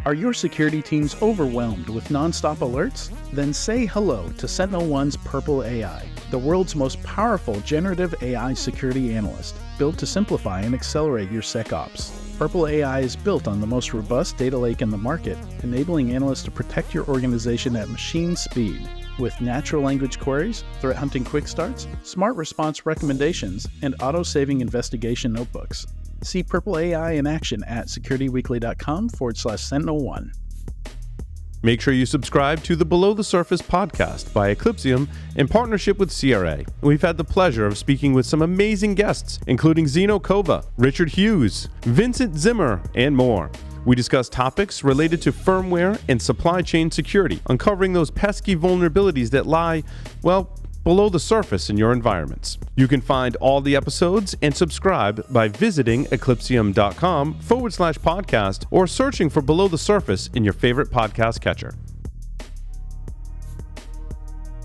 Are your security teams overwhelmed with nonstop alerts? Then say hello to SentinelOne's Purple AI, the world's most powerful generative AI security analyst, built to simplify and accelerate your SecOps. Purple AI is built on the most robust data lake in the market, enabling analysts to protect your organization at machine speed. With natural language queries, threat hunting quick starts, smart response recommendations, and auto-saving investigation notebooks. See Purple AI in action at securityweekly.com/SentinelOne. Make sure you subscribe to the Below the Surface podcast by Eclipsium in partnership with CRA. We've had the pleasure of speaking with some amazing guests, including Zeno Kova, Richard Hughes, Vincent Zimmer, and more. We discuss topics related to firmware and supply chain security, uncovering those pesky vulnerabilities that lie, well, below the surface in your environments. You can find all the episodes and subscribe by visiting eclipsium.com/podcast or searching for Below the Surface in your favorite podcast catcher.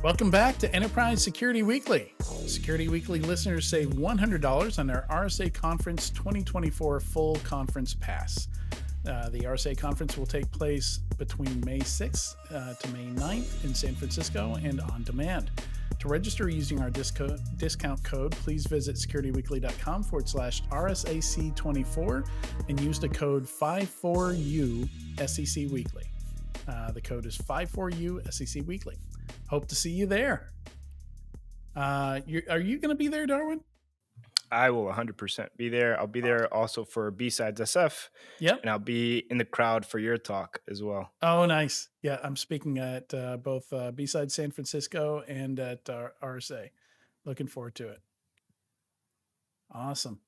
Welcome back to Enterprise Security Weekly. Security Weekly listeners save $100 on their RSA Conference 2024 full conference pass. The RSA conference will take place between May 6th to May 9th in San Francisco and on demand. To register using our discount code, please visit securityweekly.com/RSAC24 and use the code 54U SEC Weekly. The code is 54U SEC Weekly. Hope to see you there. Are you going to be there, Darwin? I will 100% be there. I'll be there also for B-Sides SF. Yep. And I'll be in the crowd for your talk as well. Oh, nice. Yeah, I'm speaking at both B-Sides San Francisco and at RSA. Looking forward to it. Awesome.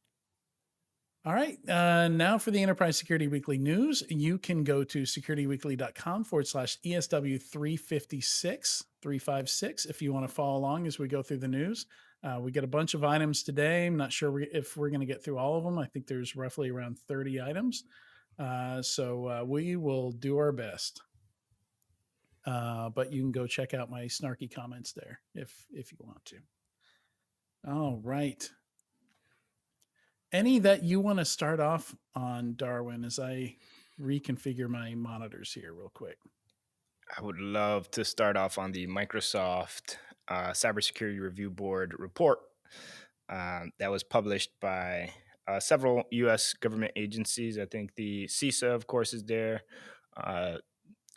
All right. Now for the Enterprise Security Weekly news. You can go to securityweekly.com/ESW 356 if you want to follow along as we go through the news. We get a bunch of items today. I'm not sure if we're going to get through all of them. I think there's roughly around 30 items. So we will do our best. But you can go check out my snarky comments there if you want to. All right. Any that you want to start off on, Darwin, as I reconfigure my monitors here real quick? I would love to start off on the Microsoft Cybersecurity Review Board report that was published by several U.S. government agencies. I think the CISA, of course, is there.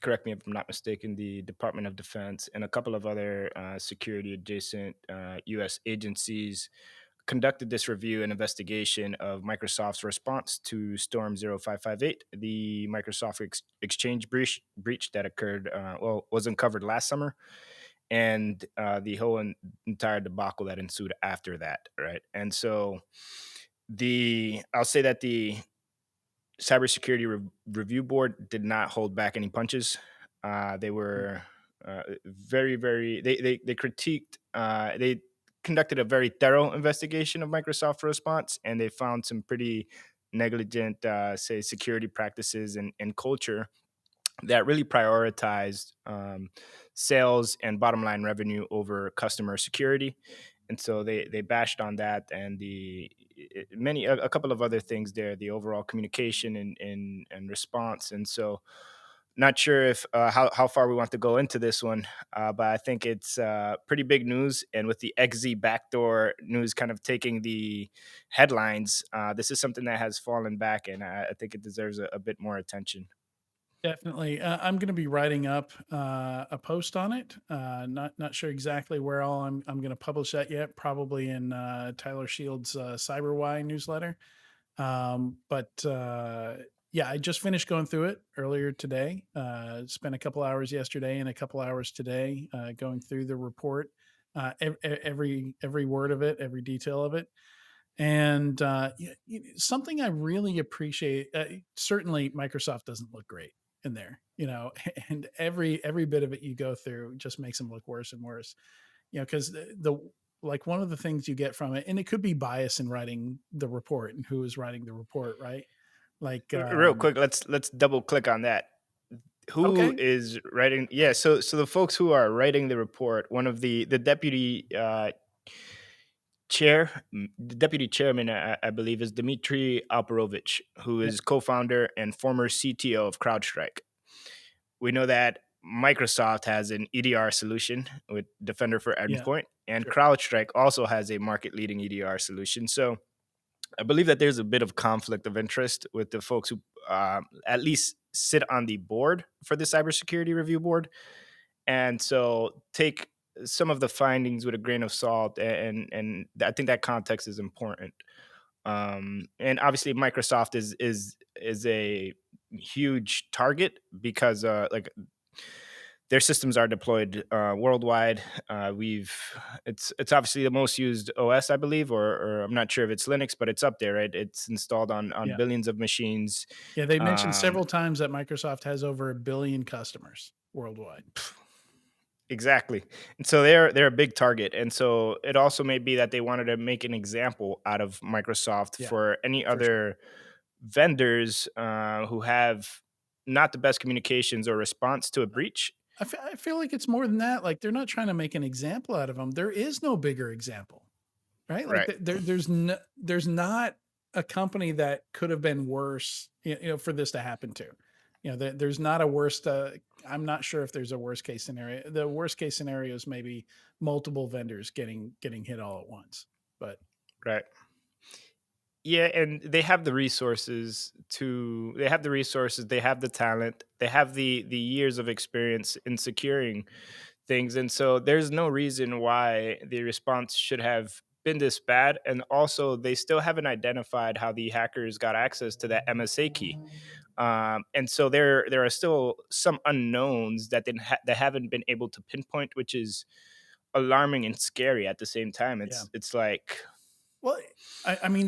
Correct me if I'm not mistaken, the Department of Defense and a couple of other security-adjacent U.S. agencies conducted this review and investigation of Microsoft's response to Storm 0558, the Microsoft Exchange breach that occurred, was uncovered last summer, and the whole entire debacle that ensued after that, right? And so I'll say that the Cybersecurity Review Board did not hold back any punches. They were very, very, they critiqued, they conducted a very thorough investigation of Microsoft's response, and they found some pretty negligent, say, security practices and culture that really prioritized sales and bottom line revenue over customer security. And so they bashed on that and a couple of other things there, the overall communication and response. And so not sure if how far we want to go into this one, but I think it's pretty big news. And with the XZ backdoor news kind of taking the headlines, this is something that has fallen back, and I think it deserves a bit more attention. Definitely. I'm going to be writing up a post on it. Not sure exactly where all I'm going to publish that yet. Probably in Tyler Shield's CyberWhy newsletter. Yeah, I just finished going through it earlier today. Spent a couple hours yesterday and a couple hours today going through the report, every word of it, every detail of it. And something I really appreciate, certainly Microsoft doesn't look great in there, and every bit of it you go through just makes them look worse and worse, because like one of the things you get from it, and it could be bias in writing the report and who is writing the report, right? Like real quick, let's double click on that. Who is writing? Yeah, so the folks who are writing the report, one of the deputy the deputy chairman, I believe, is Dmitry Alperovich, who Yep. is co-founder and former CTO of CrowdStrike. We know that Microsoft has an EDR solution with Defender for Yeah. Endpoint, and Sure. CrowdStrike also has a market-leading EDR solution. So I believe that there's a bit of conflict of interest with the folks who at least sit on the board for the cybersecurity review board. And so take some of the findings with a grain of salt, and I think that context is important. And obviously, Microsoft is a huge target because like their systems are deployed worldwide. We've it's obviously the most used OS, I believe, or I'm not sure if it's Linux, but it's up there, right? It's installed on Yeah. billions of machines. Yeah. They mentioned Um, several times that Microsoft has over 1 billion customers worldwide. exactly, and so they're a big target, and so it also may be that they wanted to make an example out of Microsoft Yeah, for any for sure. other vendors who have not the best communications or response to a breach. I feel like it's more than that. Like they're not trying to make an example out of them. There is no bigger example, right? Like Right, there's not a company that could have been worse, for this to happen to. There's not a worst. I'm not sure if there's a worst case scenario. The worst case scenario is maybe multiple vendors getting hit all at once. But right. Yeah, and they have the resources they have the resources, they have the talent, they have the years of experience in securing things. And so there's no reason why the response should have been this bad. And also they still haven't identified how the hackers got access to that MSA key. And so there are still some unknowns that haven't been able to pinpoint, which is alarming and scary at the same time. yeah. It's like Well, I mean,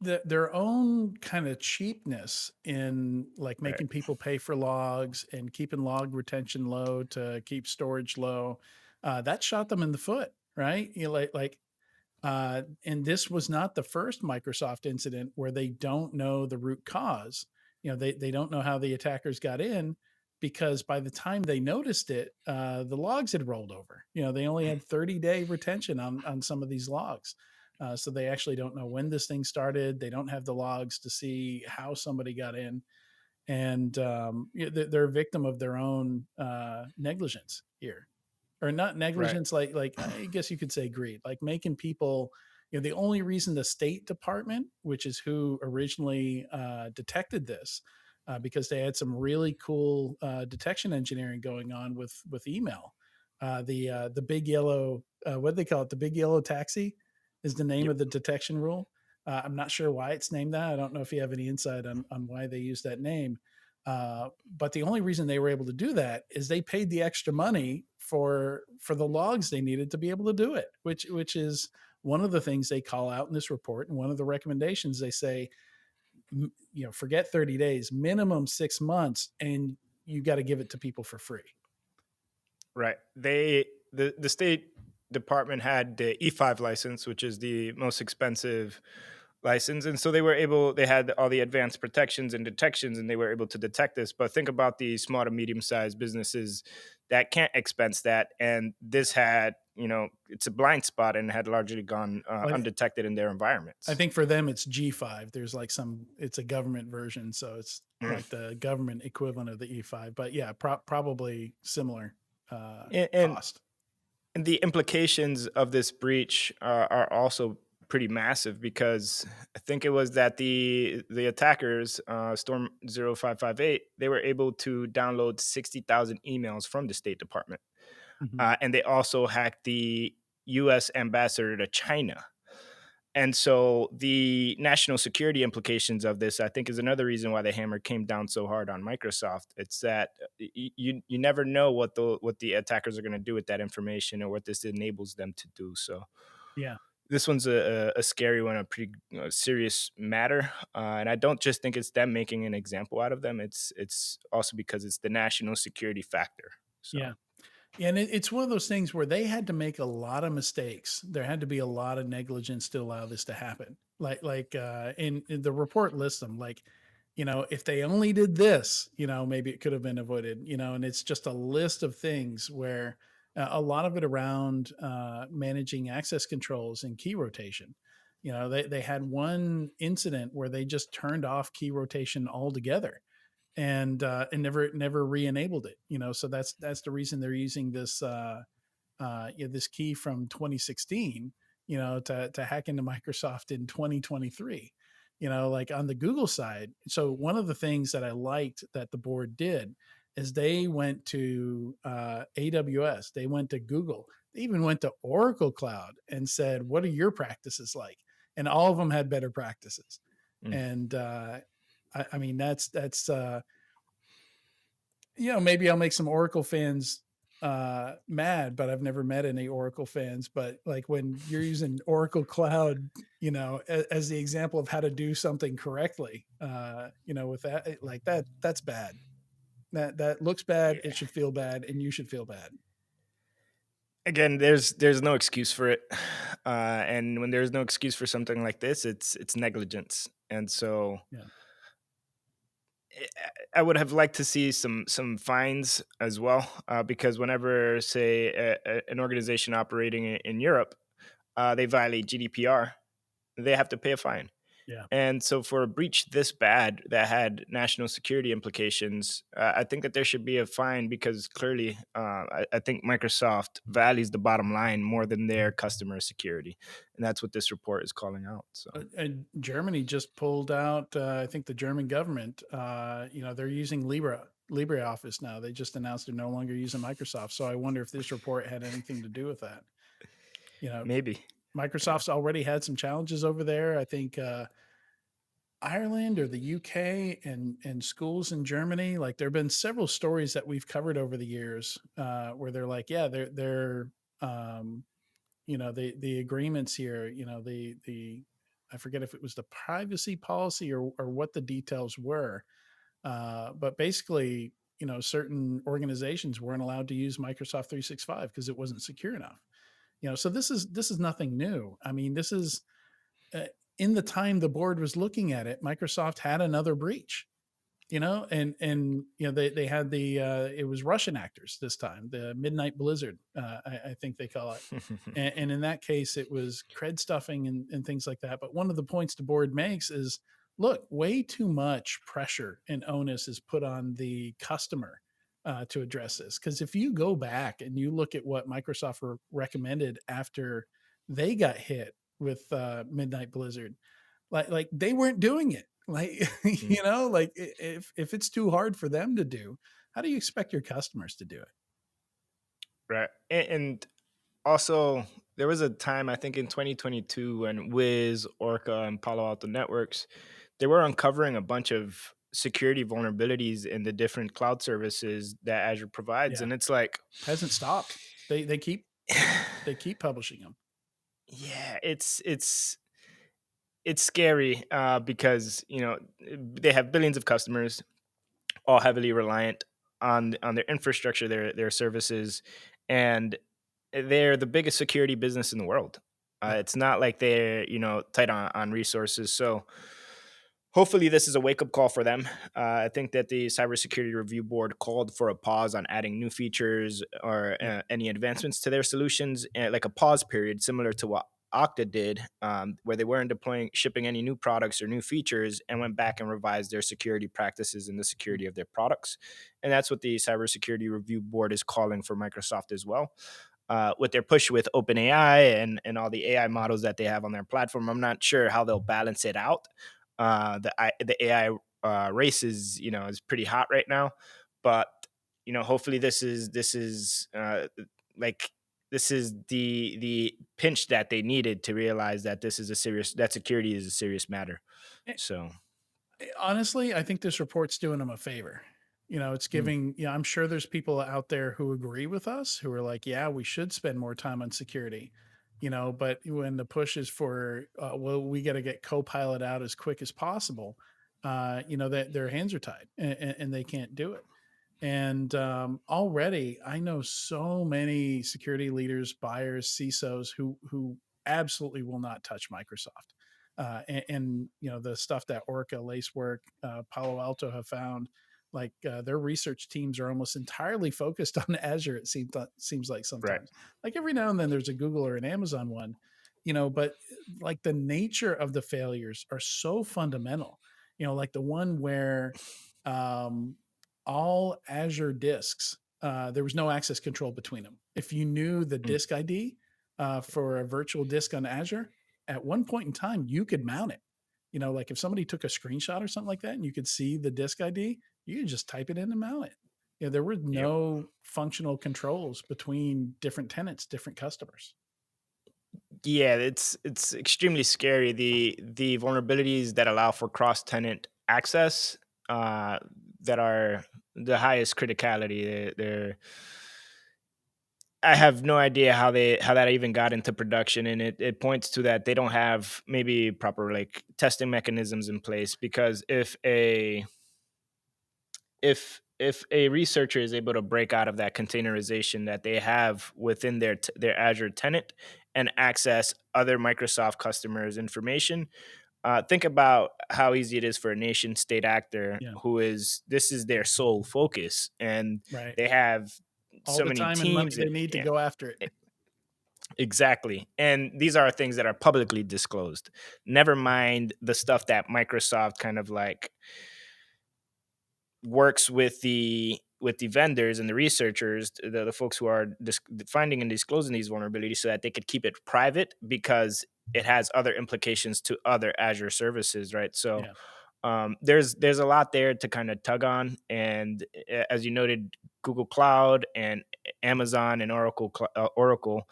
their own kind of cheapness in like right, making people pay for logs and keeping log retention low to keep storage low, that shot them in the foot, right? And this was not the first Microsoft incident where they don't know the root cause. They don't know how the attackers got in because by the time they noticed it, the logs had rolled over. They only had 30-day retention on some of these logs. So they actually don't know when this thing started. They don't have the logs to see how somebody got in, and they're a victim of their own negligence here, or not right, negligence, like I guess you could say greed, like making people. The only reason the State Department, which is who originally detected this, because they had some really cool detection engineering going on with email. The big yellow, what do they call it? The big yellow taxi is the name yep, of the detection rule. I'm not sure why it's named that. I don't know if you have any insight on why they use that name. But the only reason they were able to do that is they paid the extra money for the logs they needed to be able to do it, which is one of the things they call out in this report. And one of the recommendations they say, forget 30 days, minimum 6 months, and you got to give it to people for free. right. The State Department had the E5 license, which is the most expensive license, and so they had all the advanced protections and detections, and they were able to detect this. But think about the small to medium sized businesses that can't expense that, and this had it's a blind spot and had largely gone Well, undetected in their I environments. think for them it's G5. There's like it's a government version, so it's Mm. like the government equivalent of the E5. But yeah, probably similar And cost. And the implications of this breach are also pretty massive because I think it was that the attackers, Storm 0558, they were able to download 60,000 emails from the State Department. Mhm. And they also hacked the US ambassador to China. And so the national security implications of this, I think, is another reason why the hammer came down so hard on Microsoft. It's that you never know what the attackers are going to do with that information or what this enables them to do. So Yeah. this one's a scary one, a pretty serious matter, and I don't just think it's them making an example out of them. It's also because it's the national security factor. So Yeah. Yeah, and it's one of those things where they had to make a lot of mistakes. There had to be a lot of negligence to allow this to happen. In the report lists them like, if they only did this, maybe it could have been avoided. And it's just a list of things where A lot of it around managing access controls and key rotation. They had one incident where they just turned off key rotation altogether and never re-enabled it. So that's the reason they're using this key from 2016, to hack into Microsoft in 2023. Like on the Google side. So one of the things that I liked that the board did is they went to AWS, they went to Google, they even went to Oracle Cloud and said, "What are your practices like?" And all of them had better practices. Mm. And I mean, that's maybe I'll make some Oracle fans mad, but I've never met any Oracle fans. But like when you're using Oracle Cloud, as the example of how to do something correctly, with that, like that's bad. That looks bad. It Yeah. should feel bad, and you should feel bad. Again, there's no excuse for it, and when there's no excuse for something like this, it's negligence. And so Yeah, I would have liked to see some fines as well, because whenever, say, an organization operating in Europe, they violate GDPR, they have to pay a fine. yeah. And so, for a breach this bad that had national security implications, I think that there should be a fine, because clearly, I think Microsoft values the bottom line more than their customer security, and that's what this report is calling out. So And Germany just pulled out. I think the German government, they're using LibreOffice now. They just announced they're no longer using Microsoft. So I wonder if this report had anything to do with that. You know, maybe, yeah, Microsoft's already had some challenges over there. I think Ireland or the UK and schools in Germany. Like there have been several stories that we've covered over the years where they're like, yeah, they're um, the agreements here. The I forget if it was the privacy policy or what the details were, but basically, certain organizations weren't allowed to use Microsoft 365 because it wasn't secure enough. So this is nothing new. I mean, this is uh, in the time the board was looking at it, Microsoft had another breach, and they had it was Russian actors this time, the Midnight Blizzard, I think they call it. And in that case, it was cred stuffing and things like that. But one of the points the board makes is, look, way too much pressure and onus is put on the customer to address this. Because if you go back and you look at what Microsoft recommended after they got hit with Midnight Blizzard, like they weren't doing it. Like Mm, like if it's too hard for them to do, how do you expect your customers to do it? right. And also, there was a time, I think in 2022, when Wiz, Orca, and Palo Alto Networks, they were uncovering a bunch of security vulnerabilities in the different cloud services that Azure provides, Yeah, and it's like, hasn't stopped. They keep they keep publishing them. yeah, it's scary, because they have billions of customers, all heavily reliant on their infrastructure, their services, and they're the biggest security business in the world. Yeah. It's not like they're tight on resources. So hopefully this is a wake up call for them. I think that the Cybersecurity Review Board called for a pause on adding new features or Yeah. any advancements to their solutions, like a pause period similar to what Okta did, where they weren't shipping any new products or new features, and went back and revised their security practices and the Mm. security of their products. And that's what the Cybersecurity Review Board is calling for Microsoft as well. With their push with OpenAI and all the AI models that they have on their platform, I'm not sure how they'll balance it out. The AI race is pretty hot right now, but hopefully like this is the pinch that they needed to realize that security is a serious matter. Eh, So Honestly, I think this report's doing them a favor. It's mm, giving, I'm sure there's people out there who agree with us who are like, yeah, we should spend more time on security, but when the push is for, well, we got to get Copilot out as quick as possible, that their hands are tied and they can't do it. And already, I know so many security leaders, buyers, CISOs who absolutely will not touch Microsoft. And the stuff that Orca, Lacework, Palo Alto have found, Like their research teams are almost entirely focused on Azure. It seems like Right. sometimes, like every now and then there's a Google or an Amazon one, but like the nature of the failures are so fundamental. Like the one where um, all Azure disks, there was no access control between them. If you knew the Mm. disk ID for a virtual disk on Azure, at one point in time, you could mount it. Like if somebody took a screenshot or something like that and you could see the disk ID, you could just type it in and mount it. There were Yep. no functional controls between different tenants, different customers. Yeah, it's extremely scary. The vulnerabilities that allow for cross tenant access, uh, that are the highest criticality. They're I have no idea how that even got into production, and it points to that they don't have maybe proper like testing mechanisms in place. Because if a researcher is able to break out of that containerization that they have within their Azure tenant and access other Microsoft customers' information, think about how easy it is for a nation state actor Yeah, who is this is their sole focus, and right. they have All so the many time and money teams they and need to yeah, go after it. e- exactly. And these are things that are publicly disclosed. Never mind the stuff that Microsoft kind of like works with the vendors and the researchers, the folks who are finding and disclosing these vulnerabilities, so that they could keep it private because it has other implications to other Azure services, right? So Yeah. there's a lot there to kind of tug on, and as you noted, Google Cloud and Amazon and Oracle,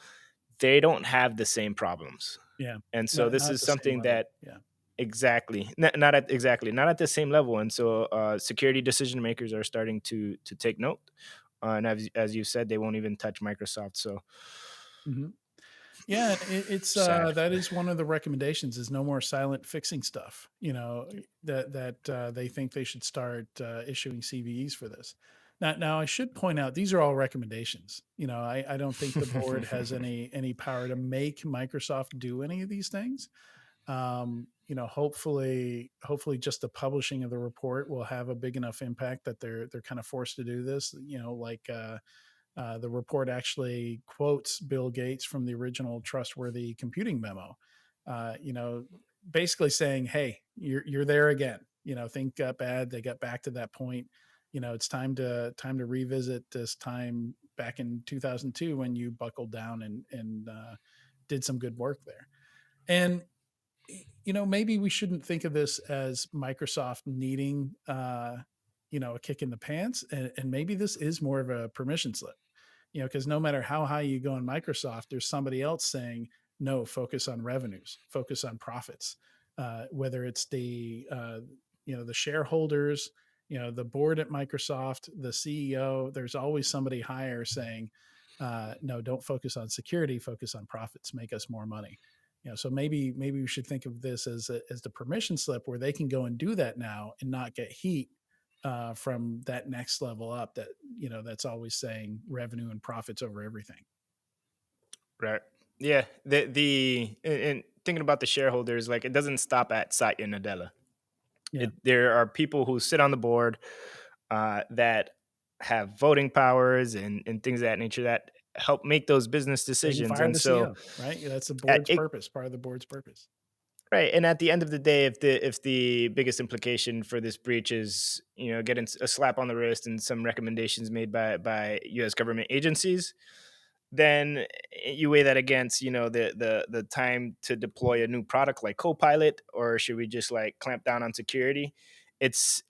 they don't have the same problems, Yeah. and so Not this at is the same something level. that Yeah. exactly. Not at the same level, and so security decision makers are starting to take note. And as you said, they won't even touch Microsoft. So hmm Yeah, it's sad. that is one of the recommendations is no more silent fixing stuff. That they think they should start issuing CVEs for this. Now I should point out these are all recommendations. I don't think the board has any power to make Microsoft do any of these things. Hopefully just the publishing of the report will have a big enough impact that they're kind of forced to do this. The report actually quotes Bill Gates from the original Trustworthy Computing memo, basically saying, "Hey, you're there again. Things got bad. They got back to that point. It's time to revisit this time back in 2002 when you buckled down and did some good work there." And maybe we shouldn't think of this as Microsoft needing a kick in the pants, and maybe this is more of a permission slip. Because no matter how high you go in Microsoft, there's somebody else saying, no, focus on revenues, focus on profits. Whether it's the shareholders, the board at Microsoft, the CEO, there's always somebody higher saying, no, don't focus on security, focus on profits, make us more money. So maybe we should think of this as the permission slip where they can go and do that now and not get heat from that next level up that's always saying revenue and profits over everything. Right. Yeah. And thinking about the shareholders, like it doesn't stop at Satya Nadella. Yeah. There are people who sit on the board that have voting powers and things of that nature that help make those business They can decisions. fire And the so CEO, right? Yeah, that's the at board's it, purpose, part of the board's purpose. right, and at the end of the day, if the biggest implication for this breach is getting a slap on the wrist and some recommendations made by U.S. government agencies, then you weigh that against the time to deploy a new product like Copilot, or should we just like clamp down on security? It's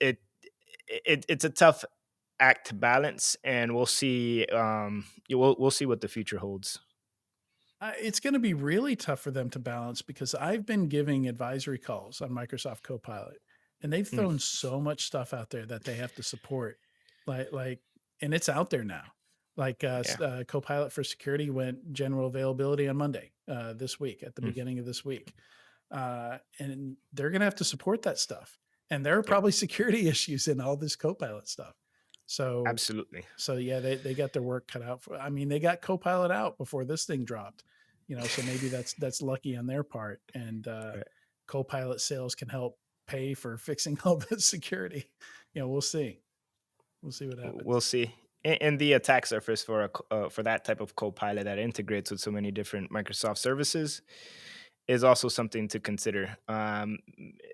it's a tough act to balance, and we'll see. We'll see what the future holds. It's going to be really tough for them to balance because I've been giving advisory calls on Microsoft Copilot, and they've Mm, thrown so much stuff out there that they have to support, like, and it's out there now. Like yeah. Copilot for Security went general availability on Monday this week, at the Mm, beginning of this week, and they're going to have to support that stuff. And there are yeah. probably security issues in all this Copilot stuff. So Absolutely. so yeah, they got their work cut out for. I mean, they got Copilot out before this thing dropped, so maybe that's lucky on their part. And Right. Copilot sales can help pay for fixing all the security. We'll see. We'll see what We'll happens. see. And the attack surface for for that type of Copilot that integrates with so many different Microsoft services is also something to consider,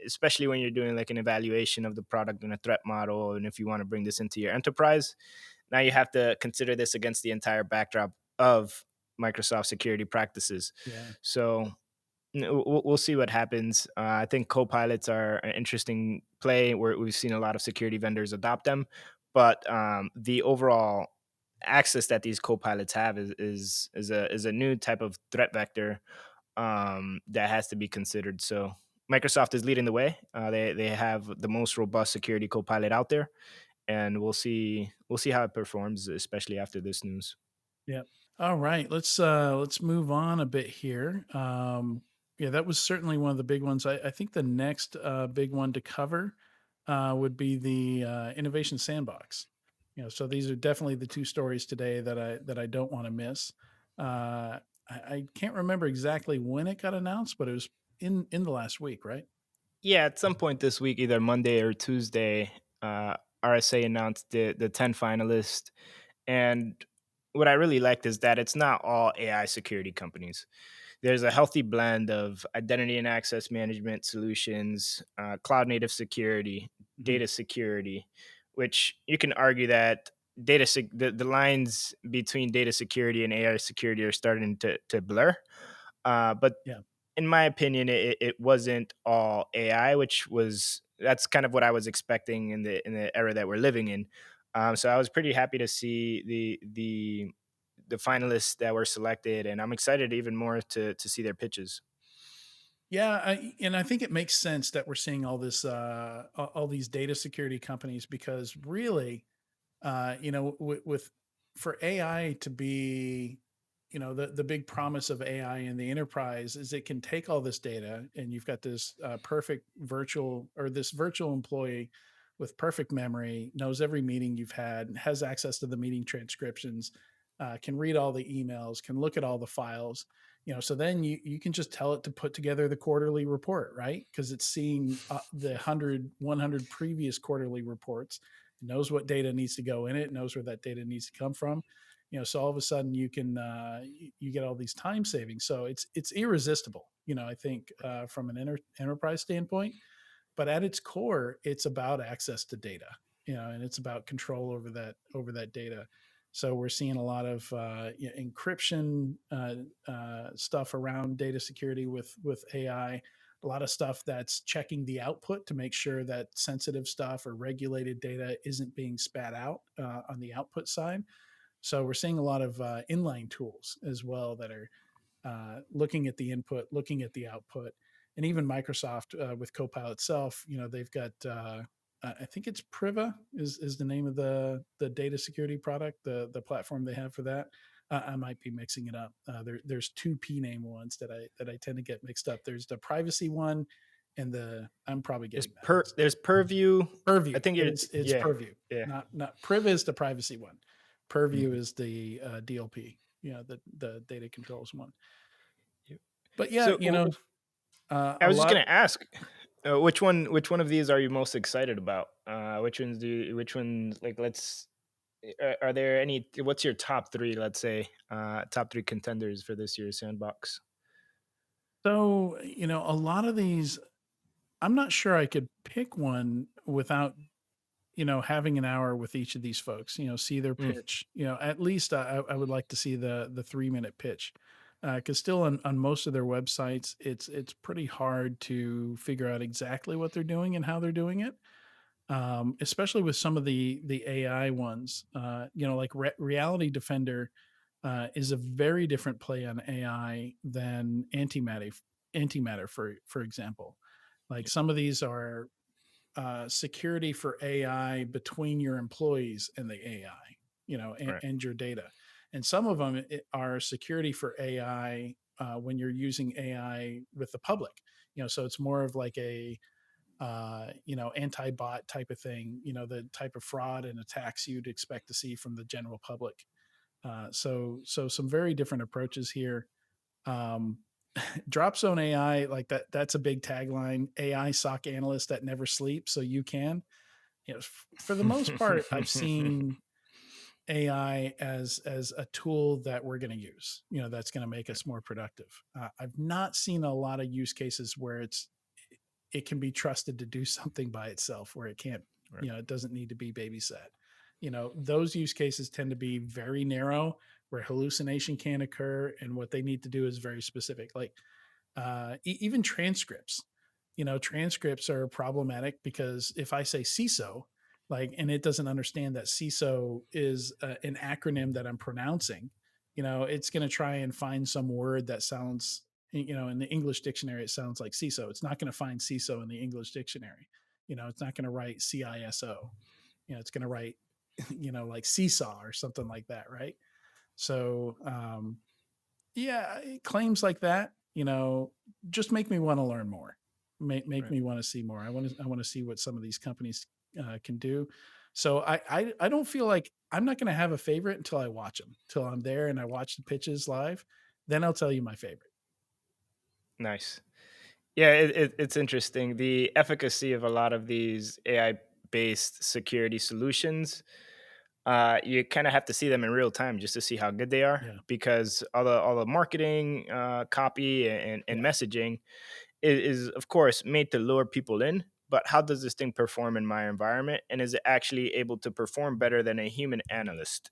especially when you're doing like an evaluation of the product and a threat model. And if you want to bring this into your enterprise, now you have to consider this against the entire backdrop of Microsoft security practices. Yeah. So we'll see what happens. I think co-pilots are an interesting play where we've seen a lot of security vendors adopt them, but the overall access that these co-pilots have is a new type of threat vector that has to be considered. So Microsoft is leading the way. They have the most robust security co-pilot out there, and we'll see how it performs, especially after this news. Yeah. All right. Let's move on a bit here. Yeah, that was certainly one of the big ones. I think the next big one to cover would be the innovation sandbox. So these are definitely the two stories today that I don't want to miss. I can't remember exactly when it got announced, but it was in the last week, right? Yeah, at some point this week, either Monday or Tuesday, RSA announced the 10 finalists. And what I really liked is that it's not all AI security companies. There's a healthy blend of identity and access management solutions, cloud native security, Mhm. data security, which you can argue that the lines between data security and AI security are starting to blur. But Yeah. in my opinion, it wasn't all AI, which was that's kind of what I was expecting in the era that we're living in. So I was pretty happy to see the finalists that were selected, and I'm excited even more to see their pitches. Yeah, and I think it makes sense that we're seeing all this, all these data security companies because really, with for AI to be, the big promise of AI in the enterprise is it can take all this data, and you've got this perfect virtual or this virtual employee with perfect memory, knows every meeting you've had, has access to the meeting transcriptions, can read all the emails, can look at all the files. So then you can just tell it to put together the quarterly report, right? Because it's seen the 100 previous quarterly reports, knows what data needs to go in it, knows where that data needs to come from. So all of a sudden you can you get all these time savings. So it's irresistible. I think from an enterprise standpoint, but at its core, it's about access to data, and it's about control over that data. So we're seeing a lot of encryption stuff around data security with AI. A lot of stuff that's checking the output to make sure that sensitive stuff or regulated data isn't being spat out on the output side. So we're seeing a lot of inline tools as well that are looking at the input, looking at the output, and even Microsoft with Copilot itself. They've got I think it's Priva is the name of the data security product, the platform they have for that. I might be mixing it up. There's two P name ones that I tend to get mixed up. There's the privacy one, and I'm probably getting that mixed up. There's Purview. I Purview. think you're It's yeah, Purview. yeah. Not Priva is the privacy one. Purview Mhm. is the DLP. The data controls one. Yep. But yeah, So I a was just lot. gonna ask, which one of these are you most excited about? Which ones like let's are there any what's your top three, let's say, top three contenders for this year's sandbox? So, a lot of these, I'm not sure I could pick one without, having an hour with each of these folks, see their Mm, pitch. At least I would like to see the 3-minute pitch. Because still on most of their websites, it's pretty hard to figure out exactly what they're doing and how they're doing it. Especially with some of the AI ones, like Reality Defender is a very different play on AI than antimatter for example. Like some of these are security for AI between your employees and the AI, right. and your data. And some of them are security for AI when you're using AI with the public. So it's more of like a anti-bot type of thing. The type of fraud and attacks you'd expect to see from the general public. So some very different approaches here. Um, Drop Zone AI, like that's a big tagline. AI SOC analyst that never sleeps, so you can. For the most part, I've seen AI as a tool that we're going to use, that's going to make us more productive. I've not seen a lot of use cases where it can be trusted to do something by itself, where it can't, Right. it doesn't need to be babysat. Those use cases tend to be very narrow, where hallucination can occur, and what they need to do is very specific. Like even transcripts. Transcripts are problematic because if I say CISO, like, and it doesn't understand that CISO is an acronym that I'm pronouncing, it's going to try and find some word that sounds, in the English dictionary, it sounds like CISO. It's not going to find CISO in the English dictionary. It's not going to write CISO. It's going to write, like seesaw or something like that, right? So, yeah, claims like that, just make me want to learn more. Make Right. me want to see more. I want to see what some of these companies can do. So I don't feel like I'm not going to have a favorite until I watch them, till I'm there and I watch the pitches live. Then I'll tell you my favorite. Nice. Yeah, it's interesting. The efficacy of a lot of these AI based security solutions, you kind of have to see them in real time just to see how good they are, Yeah, because all the marketing, copy, and yeah, messaging is of course made to lure people in. But how does this thing perform in my environment, and is it actually able to perform better than a human analyst?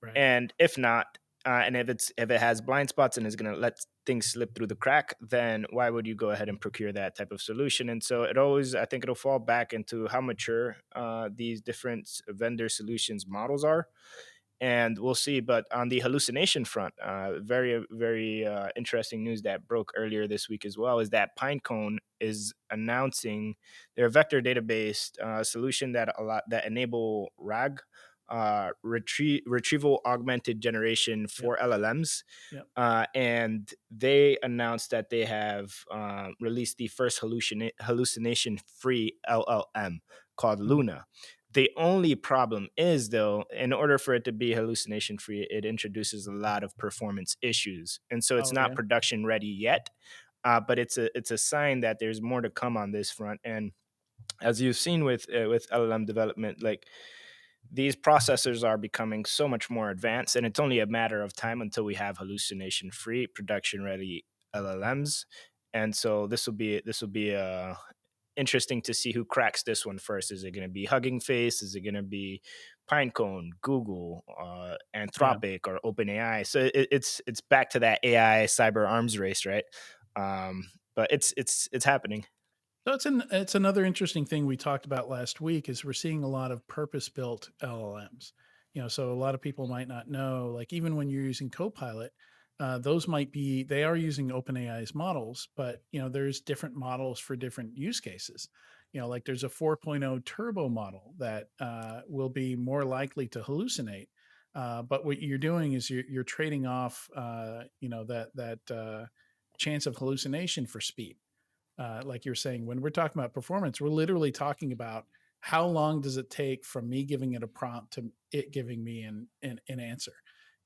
right. And if not, and if it has blind spots and is going to let things slip through the crack, then why would you go ahead and procure that type of solution? And so I think it'll fall back into how mature these different vendor solutions models are, and we'll see. But on the hallucination front, very very interesting news that broke earlier this week as well is that Pinecone is announcing their vector database solution that enable RAG, retrieval augmented generation Yep, for LLMs. yep. And they announced that they have released the first hallucination free LLM called Mhm. Luna. The only problem is, though, in order for it to be hallucination free, it introduces a lot of performance issues, and so it's Oh not yeah, production ready yet. But it's a sign that there's more to come on this front. And as you've seen with LLM development, like, these processors are becoming so much more advanced, and it's only a matter of time until we have hallucination free production ready LLMs. And so this will be interesting to see who cracks this one first. Is it going to be Hugging Face? Is it going to be Pinecone, Google, yeah. Anthropic, or OpenAI? So it's back to that AI cyber arms race, right? But it's happening. So it's another interesting thing we talked about last week is we're seeing a lot of purpose-built LLMs. So a lot of people might not know, like even when you're using Copilot, those might be they are using OpenAI's models, but there's different models for different use cases. Like there's a 4.0 turbo model that will be more likely to hallucinate. But what you're doing is you're trading off, that chance of hallucination for speed. Like you're saying, when we're talking about performance, we're literally talking about how long does it take from me giving it a prompt to it giving me an answer.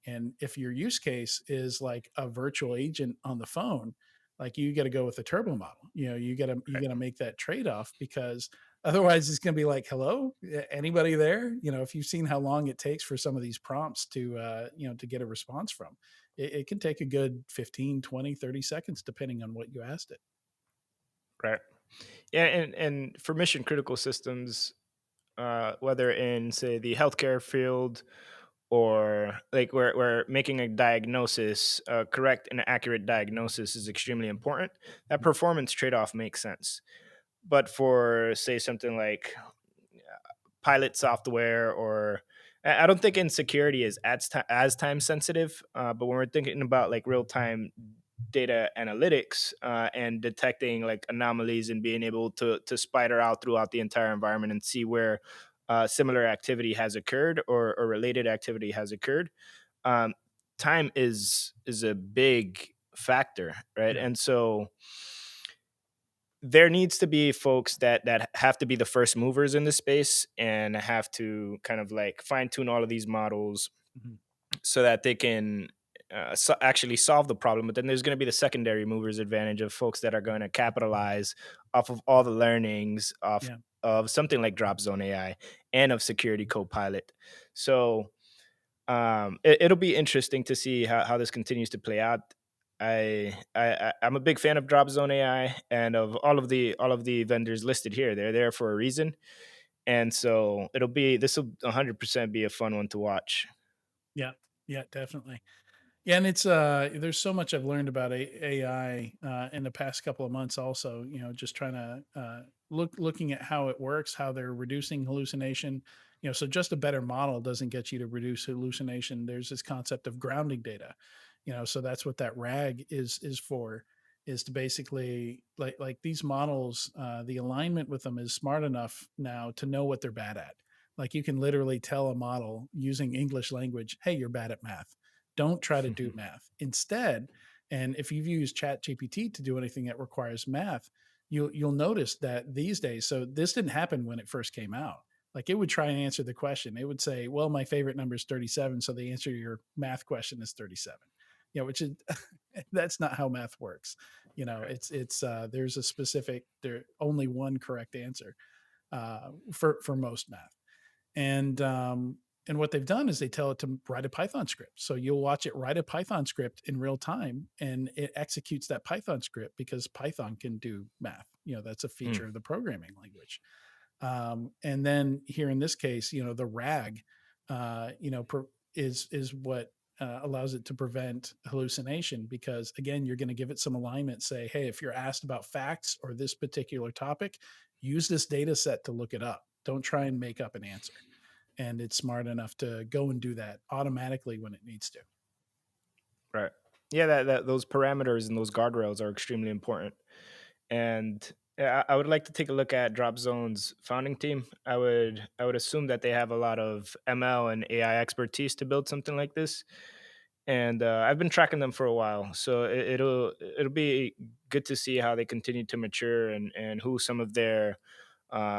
And if your use case is like a virtual agent on the phone, like you got to go with the turbo model. You got to make that trade off, because otherwise it's going to be like, hello, anybody there? If you've seen how long it takes for some of these prompts to get a response from, it can take a good 15, 20, 30 seconds depending on what you asked it. Right. Yeah, and for mission critical systems, whether in say the healthcare field, or like where making a diagnosis, correct and accurate diagnosis is extremely important, that performance trade-off makes sense. But for say something like pilot software, or I don't think insecurity is as time sensitive, but when we're thinking about like real time data analytics, and detecting like anomalies and being able to spider out throughout the entire environment and see where similar activity has occurred, or related activity has occurred, um, time is a big factor, right? Yeah. And so there needs to be folks that have to be the first movers in the space and have to kind of like fine tune all of these models Mhm. so that they can actually solve the problem. But then there's going to be the secondary movers advantage of folks that are going to capitalize off of all the learnings off Yeah. of something like Drop Zone AI and of Security Copilot. So it'll be interesting to see how this continues to play out. I'm a big fan of Drop Zone AI and of all of the vendors listed here. They're there for a reason, and so this will 100% be a fun one to watch. Yeah. Yeah, definitely. Yeah, and it's there's so much I've learned about AI in the past couple of months also, just trying to looking at how it works, how they're reducing hallucination. So just a better model doesn't get you to reduce hallucination. There's this concept of grounding data. So that's what that RAG is for, is to basically like these models, the alignment with them is smart enough now to know what they're bad at. Like you can literally tell a model using English language, hey, you're bad at math, don't try to do math instead. And if you've used Chat GPT to do anything that requires math, you'll notice that these days. So this didn't happen when it first came out. Like it would try and answer the question. It would say, "Well, my favorite number is 37, so the answer to your math question is 37." Which is that's not how math works. Right. It's there's a specific there only one correct answer for most math. And what they've done is they tell it to write a Python script. So you'll watch it write a Python script in real time, and it executes that Python script because Python can do math. That's a Mm, feature of the programming language. And then here in this case, the RAG, is what allows it to prevent hallucination, because again, you're going to give it some alignment. Say, hey, if you're asked about facts or this particular topic, use this data set to look it up. Don't try and make up an answer. And it's smart enough to go and do that automatically when it needs to. right. Yeah, that those parameters and those guardrails are extremely important. And yeah, I would like to take a look at Drop Zone's founding team. I would assume that they have a lot of ML and AI expertise to build something like this. And I've been tracking them for a while, so it'll be good to see how they continue to mature, and who some of their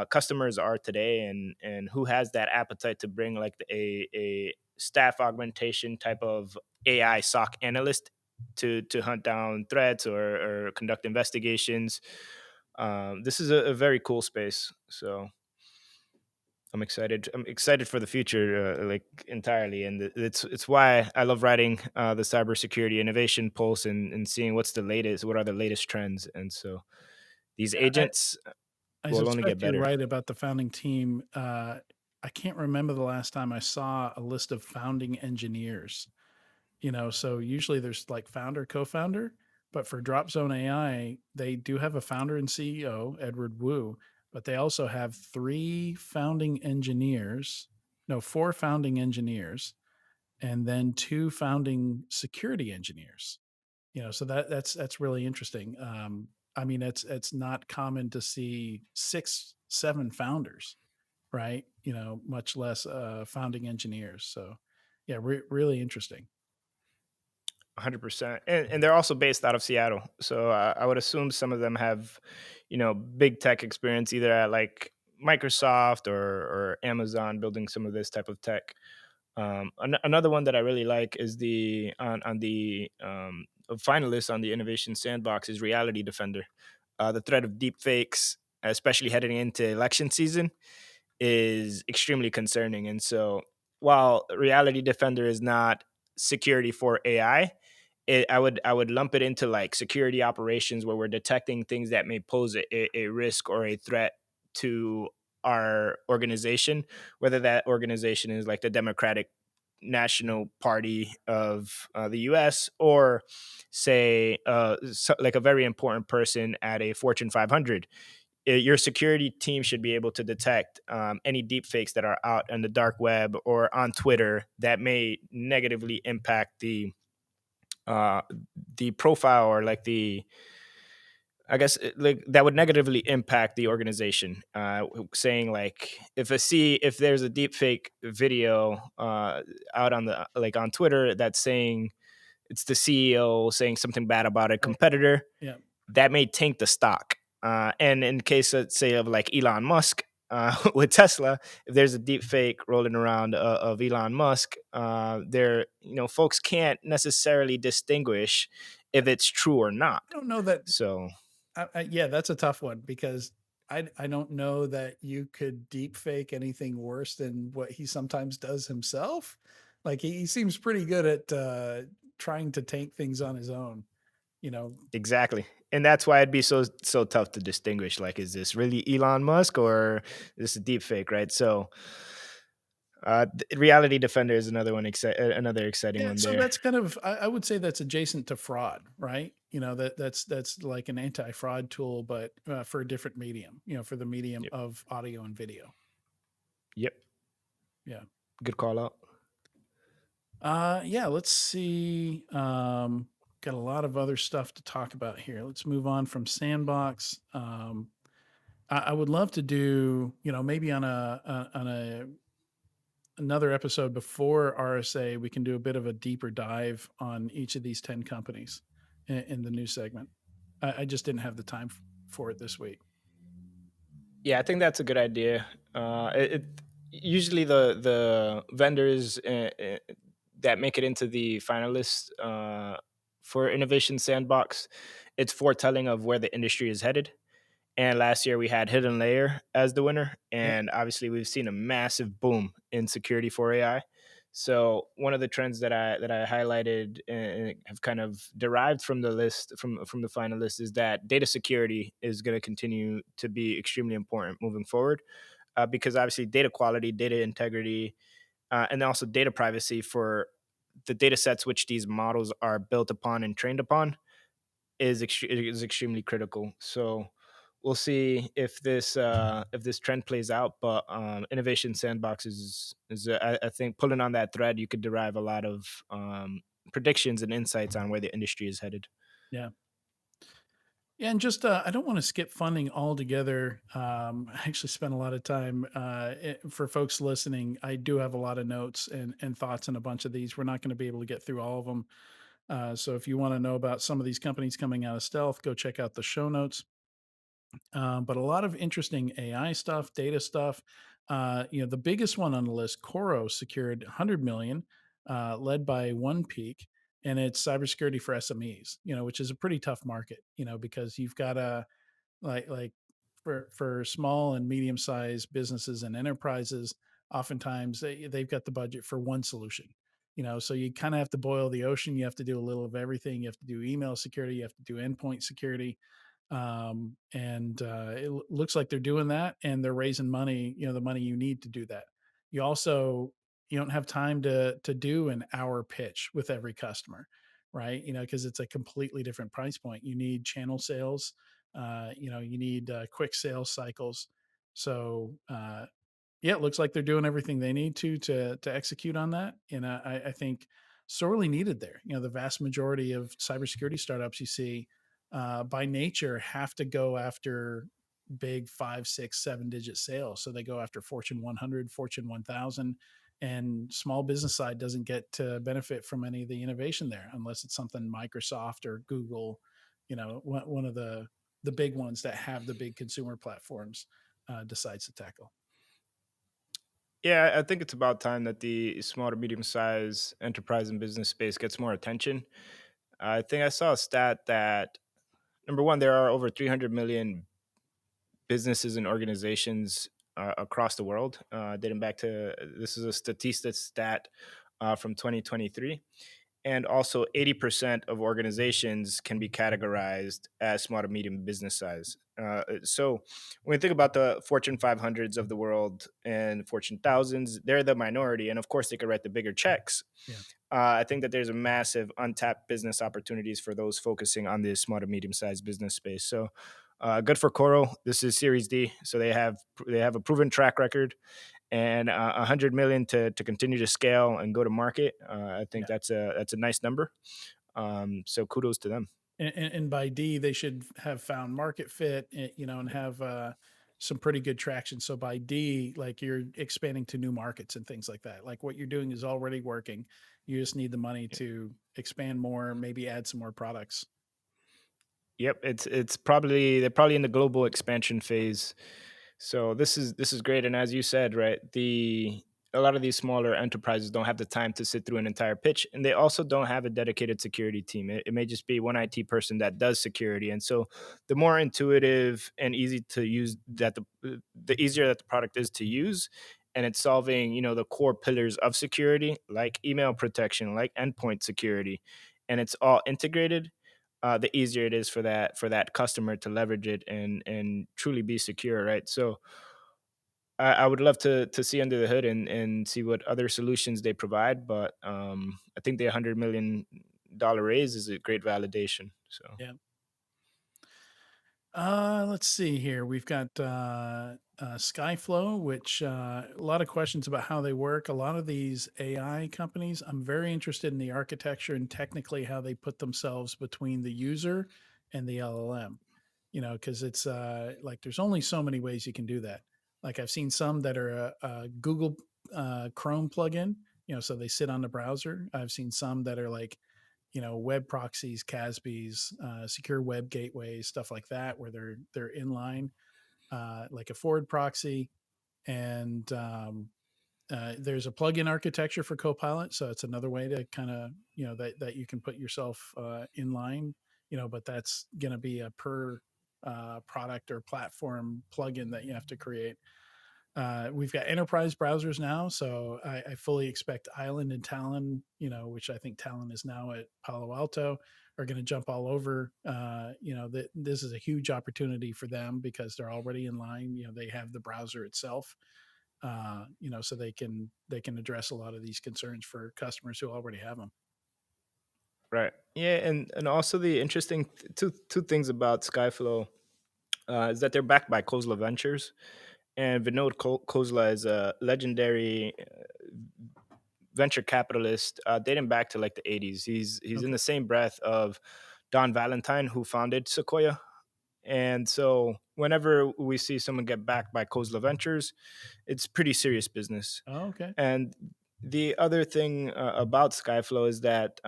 customers are today, and who has that appetite to bring like a staff augmentation type of AI SOC analyst to hunt down threats or conduct investigations. This is a very cool space, so I'm excited. I'm excited for the future, like entirely, and it's why I love writing the cybersecurity innovation pulse, and seeing what are the latest trends, and so these Yeah, agents I will only get suspect you're better. right about the founding team. I can't remember the last time I saw a list of founding engineers. So usually there's like founder, co-founder, but for Drop Zone AI, they do have a founder and CEO, Edward Wu, but they also have four founding engineers, and then two founding security engineers. So that's really interesting. I mean, it's not common to see 6, 7 founders, right? Much less founding engineers. So yeah, really interesting. 100%, and they're also based out of Seattle, so I would assume some of them have, big tech experience, either at like Microsoft or Amazon, building some of this type of tech. Another one that I really like is the on the finalists on the Innovation Sandbox is Reality Defender. The threat of deep fakes, especially heading into election season, is extremely concerning. And so, while Reality Defender is not security for AI, I would lump it into like security operations, where we're detecting things that may pose a risk or a threat to our organization, whether that organization is like the Democratic National Party of the U.S., or say like a very important person at a Fortune 500. Your security team should be able to detect any deepfakes that are out on the dark web or on Twitter that may negatively impact uh, the profile, or like the, I guess like that would negatively impact the organization. Saying like if there's a deep fake video out on the like on Twitter that's saying it's the CEO saying something bad about a Right. competitor, Yeah. that may tank the stock. And in case, let's say, of like Elon Musk with Tesla, if there's a deep fake rolling around of Elon Musk, there, folks can't necessarily distinguish if it's true or not. I don't know that. So Yeah, that's a tough one because I don't know that you could deep fake anything worse than what he sometimes does himself. Like he seems pretty good at trying to tank things on his own. You know, Exactly. And that's why it'd be so tough to distinguish. Like, is this really Elon Musk or is this a deep fake, right? So, Reality Defender is another exciting yeah. one So there. that's kind of I would say that's adjacent to fraud, right? You know that's like an anti-fraud tool, but for a different medium. You know, for the medium Yep. of audio and video. Yep. Yeah. Good call out. Yeah, let's see. Got a lot of other stuff to talk about here. Let's move on from Sandbox. I would love to do, you know, maybe on a another episode before RSA, we can do a bit of a deeper dive on each of these 10 companies in the new segment. I just didn't have the time for it this week. Yeah, I think that's a good idea. Usually the vendors that make it into the finalists for Innovation Sandbox, it's foretelling of where the industry is headed. And last year we had Hidden Layer as the winner, Yeah. and obviously we've seen a massive boom in security for AI. So one of the trends that I highlighted and have kind of derived from the list from the finalists is that data security is going to continue to be extremely important moving forward, because obviously data quality, data integrity, and also data privacy for the data sets which these models are built upon and trained upon is extremely critical. So we'll see if this trend plays out. But Innovation Sandbox I think pulling on that thread, you could derive a lot of predictions and insights on where the industry is headed. Yeah. Yeah, and just I don't want to skip funding altogether. I actually spent a lot of time for folks listening. I do have a lot of notes and thoughts on a bunch of these. We're not going to be able to get through all of them. So if you want to know about some of these companies coming out of stealth, go check out the show notes. But a lot of interesting AI stuff, data stuff. You know, the biggest one on the list, Coro, secured 100 million, led by One Peak, and it's cybersecurity for SMEs. You know, which is a pretty tough market. You know, because you've got a like for small and medium sized businesses and enterprises, oftentimes they've got the budget for one solution. You know, so you kind of have to boil the ocean. You have to do a little of everything. You have to do email security. You have to do endpoint security, and looks like they're doing that, and they're raising money. You know, the money you need to do that. You also you don't have time to do an hour pitch with every customer, right? You know, because it's a completely different price point. You need channel sales. You know, you need quick sales cycles. So yeah, it looks like they're doing everything they need to execute on that, and I think sorely needed there. You know, the vast majority of cybersecurity startups you see by nature have to go after big 5, 6, 7 digit sales. So they go after Fortune 100, Fortune 1000, and small business side doesn't get to benefit from any of the innovation there unless it's something Microsoft or Google, you know, one of the big ones that have the big consumer platforms decides to tackle. Yeah, I think it's about time that the small to medium sized enterprise and business space gets more attention. I think I saw a stat that number one, there are over 300 million businesses and organizations across the world. Dating back to this is a statistics stat from 2023, and also 80% of organizations can be categorized as small to medium business size. So when you think about the Fortune 500s of the world and Fortune thousands, they're the minority, and of course they could write the bigger checks. Yeah. I think that there's a massive untapped business opportunities for those focusing on the small to medium sized business space. So, good for Coro. This is Series D, so they have a proven track record and 100 million to continue to scale and go to market. I think Yeah. that's a nice number. So kudos to them. And by D, they should have found market fit, you know, and have some pretty good traction. So by D, like you're expanding to new markets and things like that. Like what you're doing is already working. You just need the money to expand more, maybe add some more products. Yep, it's probably they're probably in the global expansion phase. So this is great, and as you said, right, the a lot of these smaller enterprises don't have the time to sit through an entire pitch, and they also don't have a dedicated security team. It may just be one IT person that does security, and so the more intuitive and easy to use that the easier that the product is to use, and it's solving, the core pillars of security, like email protection, like endpoint security, and it's all integrated. The easier it is for that customer to leverage it and truly be secure, right? So I would love to see under the hood and see what other solutions they provide, but I think the $100 million raise is a great validation. So Yeah. Let's see here. We've got Skyflow, which a lot of questions about how they work. A lot of these AI companies, I'm very interested in the architecture and technically how they put themselves between the user and the LLM. Because it's like there's only so many ways you can do that. Like I've seen some that are a Google Chrome plugin, so they sit on the browser. I've seen some that are like web proxies, CASBs, secure web gateways, stuff like that, where they're inline, like a forward proxy. And there's a plugin architecture for Copilot, so it's another way to kind of that you can put yourself inline. But that's going to be a per product or platform plugin that you have to create. We've got enterprise browsers now, so I fully expect Island and Talon, which I think Talon is now at Palo Alto, are going to jump all over. That this is a huge opportunity for them because they're already in line. They have the browser itself, so they can address a lot of these concerns for customers who already have them. right, yeah, and also the interesting two things about Skyflow is that they're backed by Kozla Ventures, and Vinod Kozla is a legendary venture capitalist dating back to like the 80s. He's in Okay. the same breath of Don Valentine, who founded Sequoia. And so whenever we see someone get backed by Kozla Ventures, it's pretty serious business. Oh, okay. And the other thing about Skyflow is that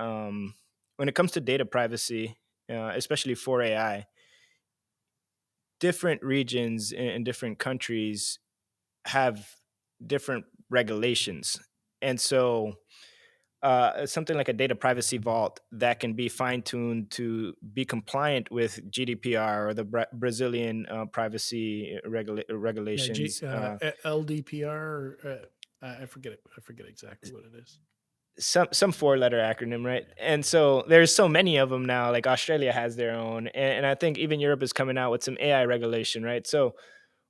when it comes to data privacy, especially for AI, different regions in different countries have different regulations. And so something like a data privacy vault that can be fine tuned to be compliant with GDPR or the Brazilian privacy Yeah. regulations. LDPR. I forget it. I forget exactly what it is. Some four letter acronym, right? And so there's so many of them now. Like Australia has their own, and I think even Europe is coming out with some AI regulation, right? So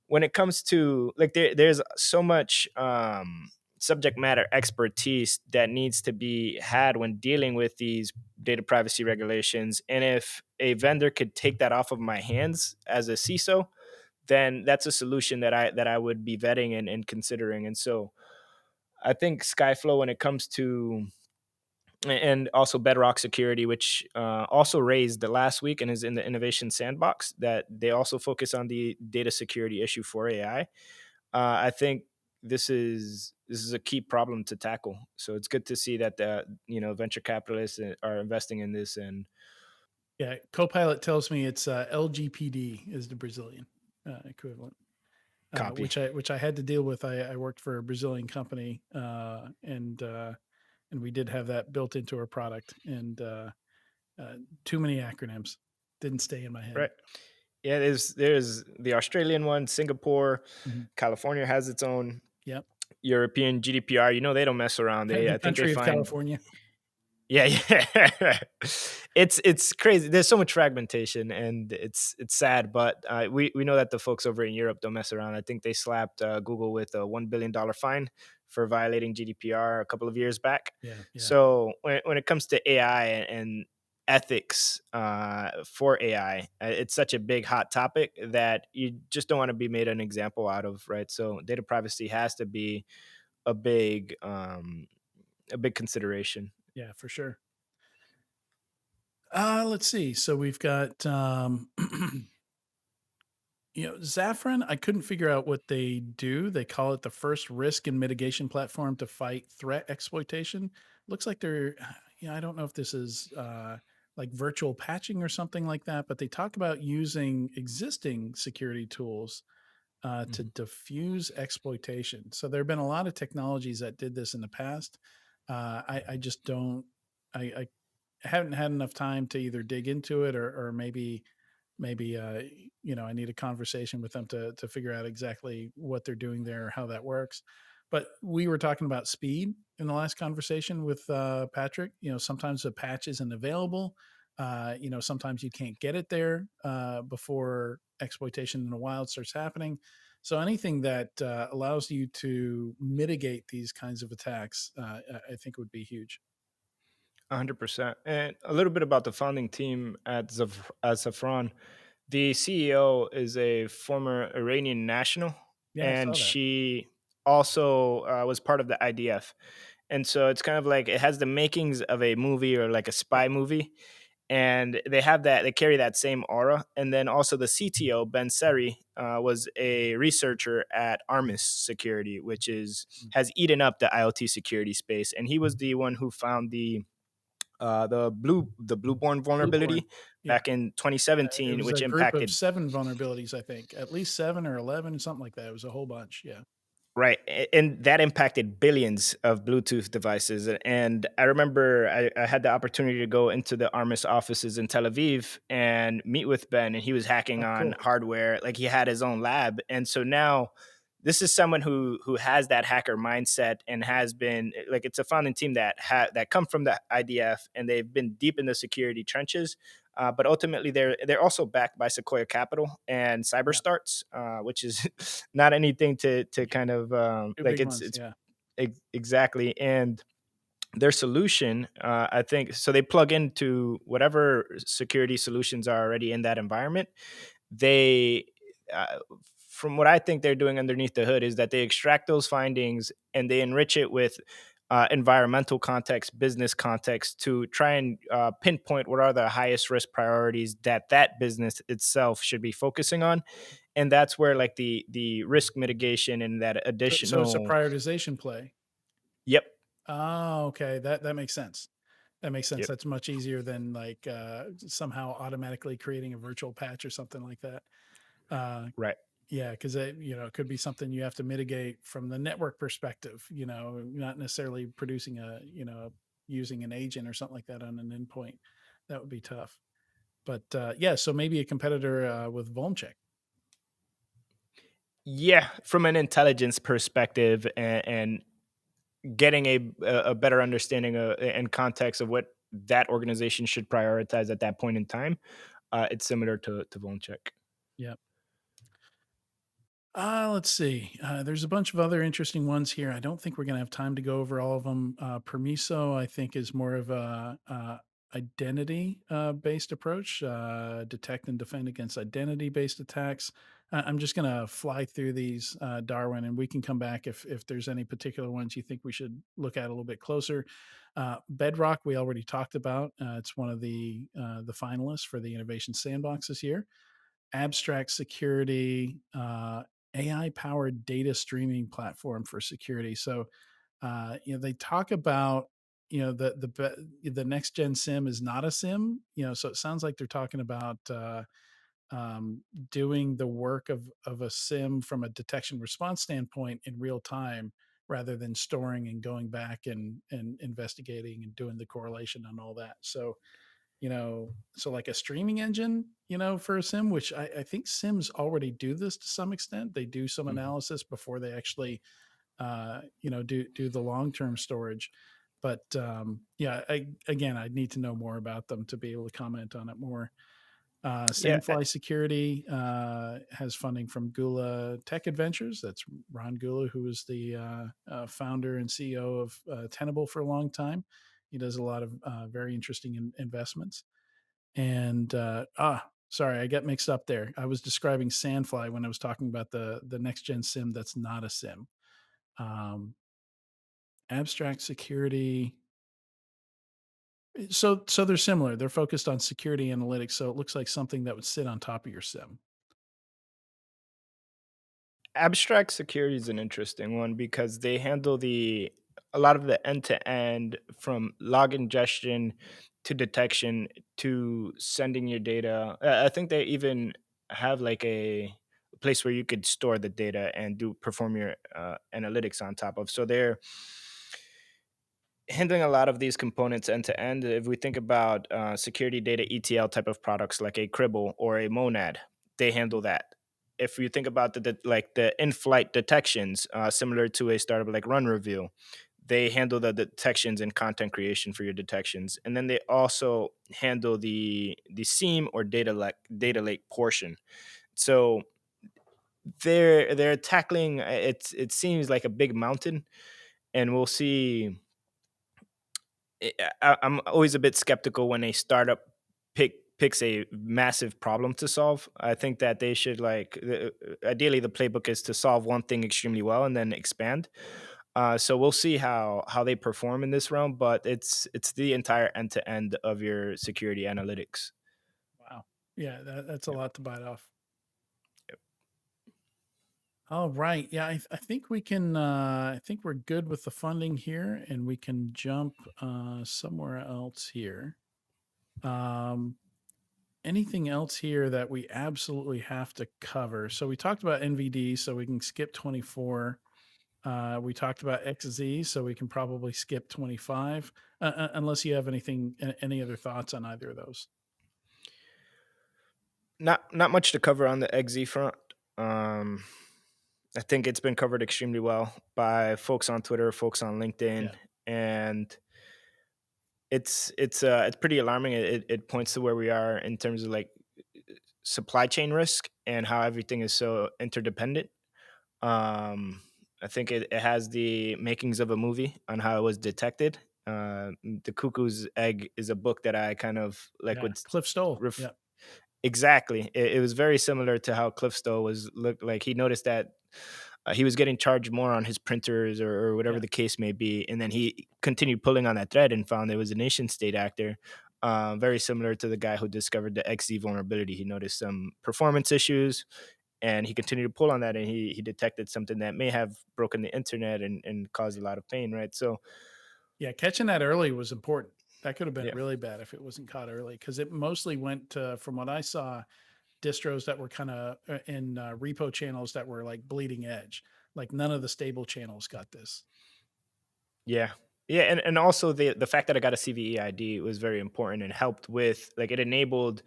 when it comes to like there's so much subject matter expertise that needs to be had when dealing with these data privacy regulations, and if a vendor could take that off of my hands as a CISO, then that's a solution that I would be vetting and considering. And so I think Skyflow, when it comes to, and also Bedrock Security, which also raised the last week and is in the Innovation Sandbox, that they also focus on the data security issue for AI. I think this is a key problem to tackle. So it's good to see that the venture capitalists are investing in this. And Yeah, Copilot tells me it's LGPD is the Brazilian equivalent, copy. which I had to deal with. I worked for a Brazilian company, and we did have that built into our product. And too many acronyms didn't stay in my head. Right. Yeah, there's the Australian one, Singapore, Mhm. California has its own, Yep, European GDPR. They don't mess around. the I think they country of find. California. Yeah, yeah. It's crazy. There's so much fragmentation, and it's sad. But we know that the folks over in Europe don't mess around. I think they slapped Google with a $1 billion fine for violating GDPR a couple of years back. Yeah, yeah, So when it comes to AI and ethics for AI, it's such a big hot topic that you just don't want to be made an example out of, right? So data privacy has to be a big um, a big consideration. yeah, for sure. Let's see. So we've got Zafran. I couldn't figure out what they do. They call it the first risk and mitigation platform to fight threat exploitation. Looks like they're, I don't know if this is like virtual patching or something like that, but they talk about using existing security tools to Mhm. diffuse exploitation. So there have been a lot of technologies that did this in the past. I just don't. I haven't had enough time to either dig into it, or maybe I need a conversation with them to figure out exactly what they're doing there, how that works. But we were talking about speed in the last conversation with Patrick. Sometimes the patch isn't available. Sometimes you can't get it there before exploitation in the wild starts happening. So anything that allows you to mitigate these kinds of attacks, I think would be huge. 100%. And a little bit about the founding team at Zafran. The CEO is a former Iranian national, Yeah, I and saw that. she also was part of the IDF. And so it's kind of like it has the makings of a movie or like a Yep. spy movie. And they carry that same aura. And then also the CTO, Ben Seri, was a researcher at Armis Security, which has eaten up the IoT security space. And he was the one who found the Blueborn Blueborn. vulnerability Yeah. back in It 2017, was a which group of impacted. 7 vulnerabilities, I think. At least 7 or 11, something like that. It was a whole bunch, yeah. Right, and that impacted billions of Bluetooth devices. And I remember I had the opportunity to go into the Armis offices in Tel Aviv and meet with Ben, and he was hacking Oh, on cool. hardware like he had his own lab. And so now this is someone who has that hacker mindset and has been like it's a founding team that come from the IDF, and they've been deep in the security trenches. But ultimately, they're also backed by Sequoia Capital and Yeah. CyberStarts, which is not anything to kind of 2 like big ones, yeah. exactly. And their solution, I think, so they plug into whatever security solutions are already in that environment. They from what I think they're doing underneath the hood is that they extract those findings and they enrich it with environmental context, business context, to try and pinpoint what are the highest risk priorities that business itself should be focusing on. And that's where like the risk mitigation and that So it's a additional. prioritization play. Yep. Oh, okay, that makes sense. That makes sense. Yep. That's much easier than, like, somehow automatically creating a virtual patch or something like that. Uh, Right. yeah, because it could be something you have to mitigate from the network perspective, not necessarily producing using an agent or something like that on an endpoint. That would be tough. But, yeah, so maybe a competitor, with Volmcheck. Yeah, from an intelligence perspective, and getting a better understanding and context of what that organization should prioritize at that point in time, it's similar to Volncheck. Yeah. Let's see. There's a bunch of other interesting ones here. I don't think we're going to have time to go over all of them. Permiso, I think, is more of a identity based approach. Detect and defend against identity based attacks. I'm just going to fly through these, Darwin, and we can come back if there's any particular ones you think we should look at a little bit closer. Bedrock, we already talked about. It's one of the finalists for the Innovation Sandbox this year. Abstract Security, AI powered data streaming platform for security. So, they talk about, the next gen SIM is not a SIM. So it sounds like they're talking about doing the work of a SIM from a detection response standpoint in real time, rather than storing and going back and investigating and doing the correlation and all that. So like a streaming engine, for a sim, which I think sims already do this to some extent. They do some Mhm. analysis before they actually, do the long term storage. But yeah, again, I'd need to know more about them to be able to comment on it more. Yeah, Sandfly Security has funding from Gula Tech Adventures. That's Ron Gula, who was the founder and CEO of Tenable for a long time. He does a lot of very interesting investments. And sorry, I got mixed up there. I was describing Sandfly when I was talking about the next gen sim that's not a sim. Um, Abstract Security. So they're similar. They're focused on security analytics. So it looks like something that would sit on top of your sim. abstract security is an interesting one because they handle the a lot of the end to end from log ingestion to detection to sending your data. I think they even have like a place where you could store the data and do perform your analytics on top of. So they're handling a lot of these components end to end. If we think about security data ETL type of products like a Cribble or a Monad, they handle that. If you think about like the in-flight detections, similar to a startup like Run Review, they handle the detections and content creation for your detections, and then they also handle the SIEM or data lake portion. So they're tackling it seems like a big mountain, and we'll see. I'm always a bit skeptical when a startup picks a massive problem to solve. I think that they should ideally the playbook is to solve one thing extremely well and then expand. So we'll see how they perform in this realm, but it's the entire end to end of your security analytics. Wow. Yeah, that's a Yep. lot to bite off. All right. Yeah, I think we can. I think we're good with the funding here, and we can jump somewhere else here. Um, Anything else here that we absolutely have to cover? So we talked about NVD, so we can skip 24. We talked about XZ, so we can probably skip 25, unless you have any other thoughts on either of those. Not much to cover on the XZ front. Um, I think it's been covered extremely well by folks on Twitter, folks on LinkedIn, Yeah. and it's pretty alarming. It points to where we are in terms of like supply chain risk and how everything is so interdependent. Um, I think it has the makings of a movie on how it was detected. The Cuckoo's Egg is a book that I kind of like Yeah. would Cliff Stoll. ref- Yeah. exactly. It was very similar to how Cliff Stowe was looked like. He noticed that he was getting charged more on his printers or whatever Yeah. the case may be, and then he continued pulling on that thread and found it was a nation state actor. Very similar to the guy who discovered the XZ vulnerability. He noticed some performance issues, and he continued to pull on that, and he detected something that may have broken the internet and caused a lot of pain. Right. So Yeah. Catching that early was important. That could have been yeah, really bad if it wasn't caught early, because it mostly went to, from what I saw, distros that were kind of in repo channels that were like bleeding edge. Like none of the stable channels got this. yeah. Yeah, and also the fact that I got a CVE ID was very important and helped with like it enabled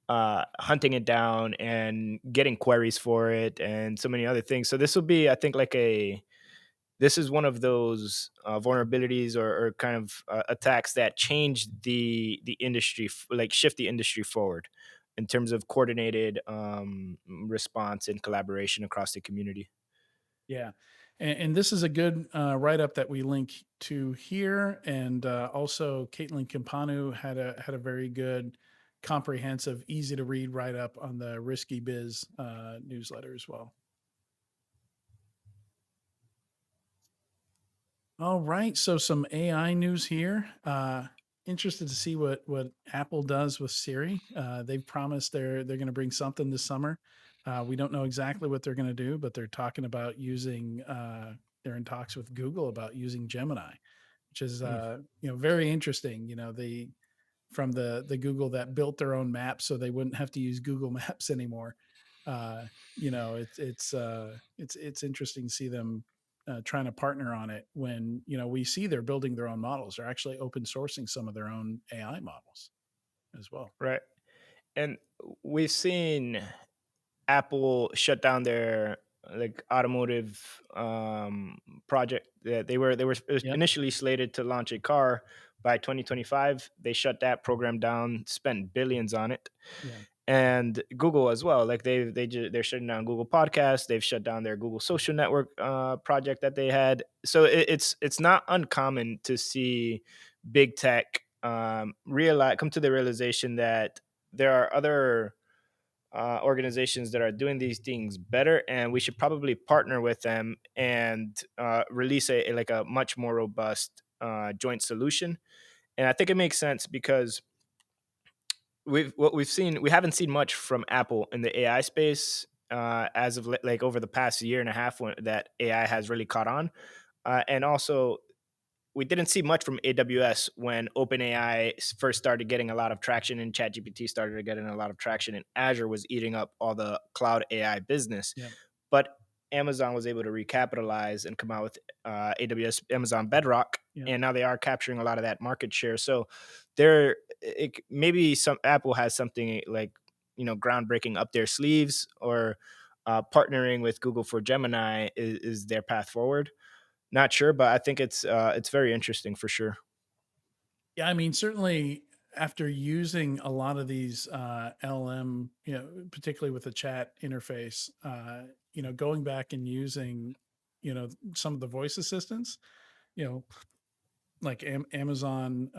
hunting it down and getting queries for it and so many other things. So this will be, I think, this is one of those vulnerabilities or kind of attacks that change the industry, like shift the industry forward in terms of coordinated response and collaboration across the community. Yeah. And this is a good write up that we link to here. And also, Caitlin Kimpanu had a very good, comprehensive, easy to read write up on the Risky Biz newsletter as well. All right. So some AI news here. Interested to see what Apple does with Siri. They've promised they're going to bring something this summer. We don't know exactly what they're going to do, but they're talking about using. They're in talks with Google about using Gemini, which is Mm, very interesting. From the Google that built their own maps so they wouldn't have to use Google Maps anymore. It's interesting to see them trying to partner on it when we see they're building their own models. They're actually open sourcing some of their own AI models as well. right. And we've seen Apple shut down their like automotive project that they were Yep. initially slated to launch a car by 2025. They shut that program down, spent billions on it, Yeah. and Google as well. Like they're shutting down Google Podcasts. They've shut down their Google Social Network project that they had. So it's not uncommon to see big tech realize come to the realization that there are other organizations that are doing these things better, and we should probably partner with them and release like a much more robust joint solution. And I think it makes sense because we haven't seen much from Apple in the AI space as of like over the past year and a half when that AI has really caught on, and also we didn't see much from AWS when OpenAI first started getting a lot of traction and ChatGPT started getting a lot of traction and Azure was eating up all the cloud AI business. Yeah. But Amazon was able to recapitalize and come out with AWS Amazon Bedrock, Yeah. and now they are capturing a lot of that market share. So there, maybe some Apple has something like groundbreaking up their sleeves, or partnering with Google for Gemini is their path forward. Not sure, but I think it's very interesting for sure. Yeah, I mean, certainly after using a lot of these LM, particularly with the chat interface, going back and using, some of the voice assistants, you know, like Amazon,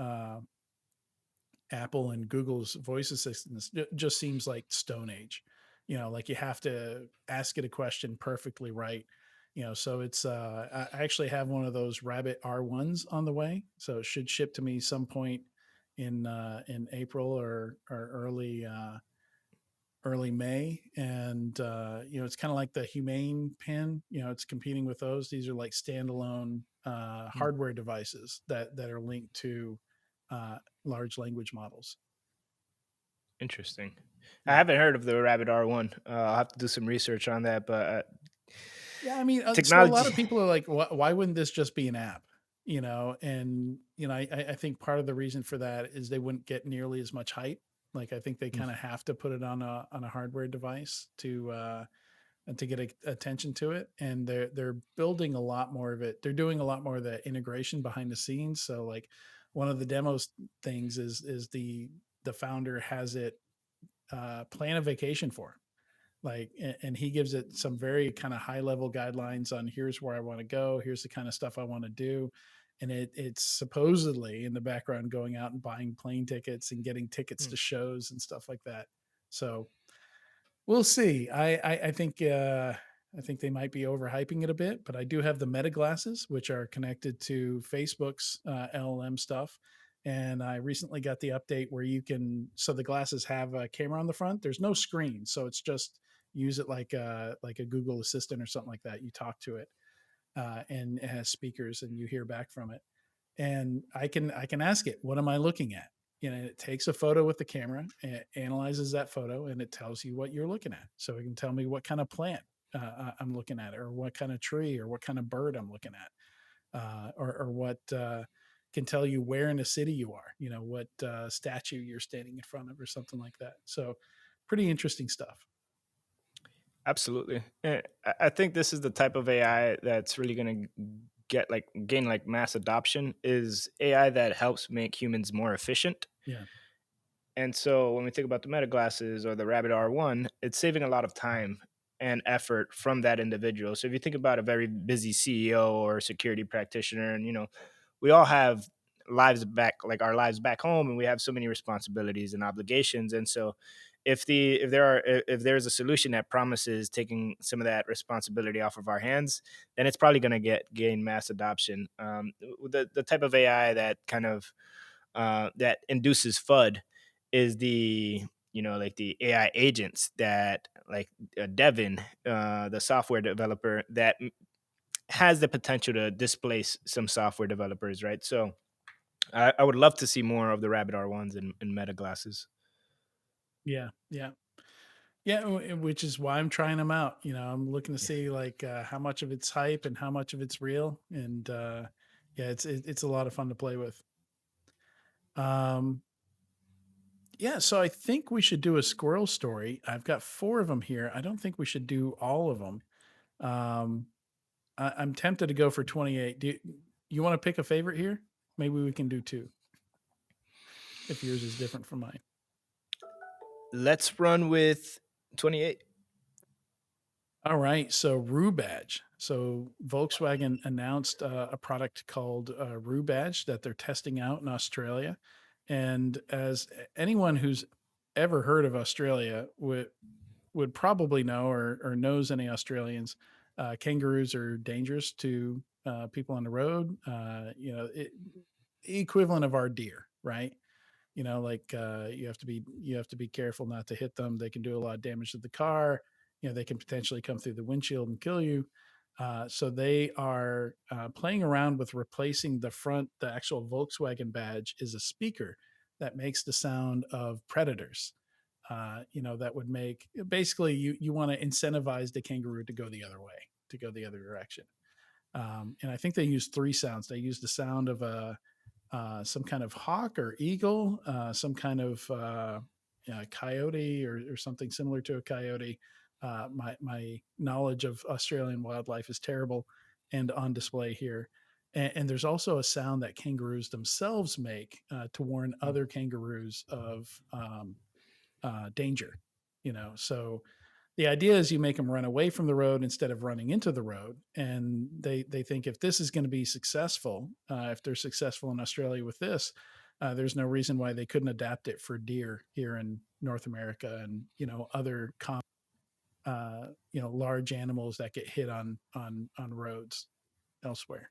Apple, and Google's voice assistants, just seems like Stone Age. Like you have to ask it a question perfectly right. So it's I actually have one of those Rabbit R1s on the way, so it should ship to me some point in April or early May. And it's kind of like the Humane pin. It's competing with those. These are like standalone Hmm, hardware devices that are linked to large language models. interesting. I Yeah. haven't heard of the Rabbit R1. I'll have to do some research on that. But Yeah, I mean, so a lot technology. of people are like, why wouldn't this just be an app? And I think part of the reason for that is they wouldn't get nearly as much hype. Like I think they kind of have to put it on a hardware device to get attention to it, and they're building a lot more of it. They're doing a lot more of the integration behind the scenes. So like one of the demos things is the founder has it plan a vacation for, like, and he gives it some very kind of high level guidelines on here's where I want to go, here's the kind of stuff I want to do. And it's supposedly in the background going out and buying plane tickets and getting tickets to shows and stuff like that. So we'll see. I think they might be overhyping it a bit, but I do have the Meta glasses, which are connected to Facebook's LLM stuff. And I recently got the update where so the glasses have a camera on the front. There's no screen, so it's just use it like a Google Assistant or something like that. You talk to it, and it has speakers, and you hear back from it. And I can ask it, what am I looking at? It takes a photo with the camera, it analyzes that photo, and it tells you what you're looking at. So it can tell me what kind of plant I'm looking at, or what kind of tree, or what kind of bird I'm looking at, or what can tell you where in the city you are. What statue you're standing in front of, or something like that. So pretty interesting stuff. Absolutely. I think this is the type of AI that's really going to gain like mass adoption, is AI that helps make humans more efficient. Yeah, And so when we think about the Meta glasses or the Rabbit R1, it's saving a lot of time and effort from that individual. So if you think about a very busy CEO or security practitioner, and we all have our lives back home, and we have so many responsibilities and obligations. And so if there's a solution that promises taking some of that responsibility off of our hands, then it's probably going to gain mass adoption. The type of AI that kind of that induces FUD is like the AI agents that, like, Devin, the software developer that has the potential to displace some software developers, right? So I would love to see more of the Rabbit R1s in Meta glasses. yeah, yeah. Yeah, which is why I'm trying them out. I'm looking to Yeah. see like how much of it's hype and how much of it's real. And yeah, it's a lot of fun to play with. Um, yeah, so I think we should do a squirrel story. I've got four of them here. I don't think we should do all of them. Um, I'm tempted to go for 28. Do you want to pick a favorite here? Maybe we can do two if yours is different from mine. Let's run with 28. All right, so RooBadge. So Volkswagen announced a product called RooBadge that they're testing out in Australia. And as anyone who's ever heard of Australia would probably know, or knows any Australians, kangaroos are dangerous to people on the road. Equivalent of our deer, right? Like you have to be careful not to hit them. They can do a lot of damage to the car. They can potentially come through the windshield and kill you. So they are playing around with replacing the actual Volkswagen badge is a speaker that makes the sound of predators. That would make basically you want to incentivize the kangaroo to go the other way, to go the other direction. And I think they use three sounds. They use the sound of a some kind of hawk or eagle, some kind of coyote or something similar to a coyote. My knowledge of Australian wildlife is terrible and on display here. And there's also a sound that kangaroos themselves make to warn Mm. other kangaroos of danger. So the idea is you make them run away from the road instead of running into the road, and they think if this is going to be successful, if they're successful in Australia with this, there's no reason why they couldn't adapt it for deer here in North America and other large animals that get hit on roads elsewhere.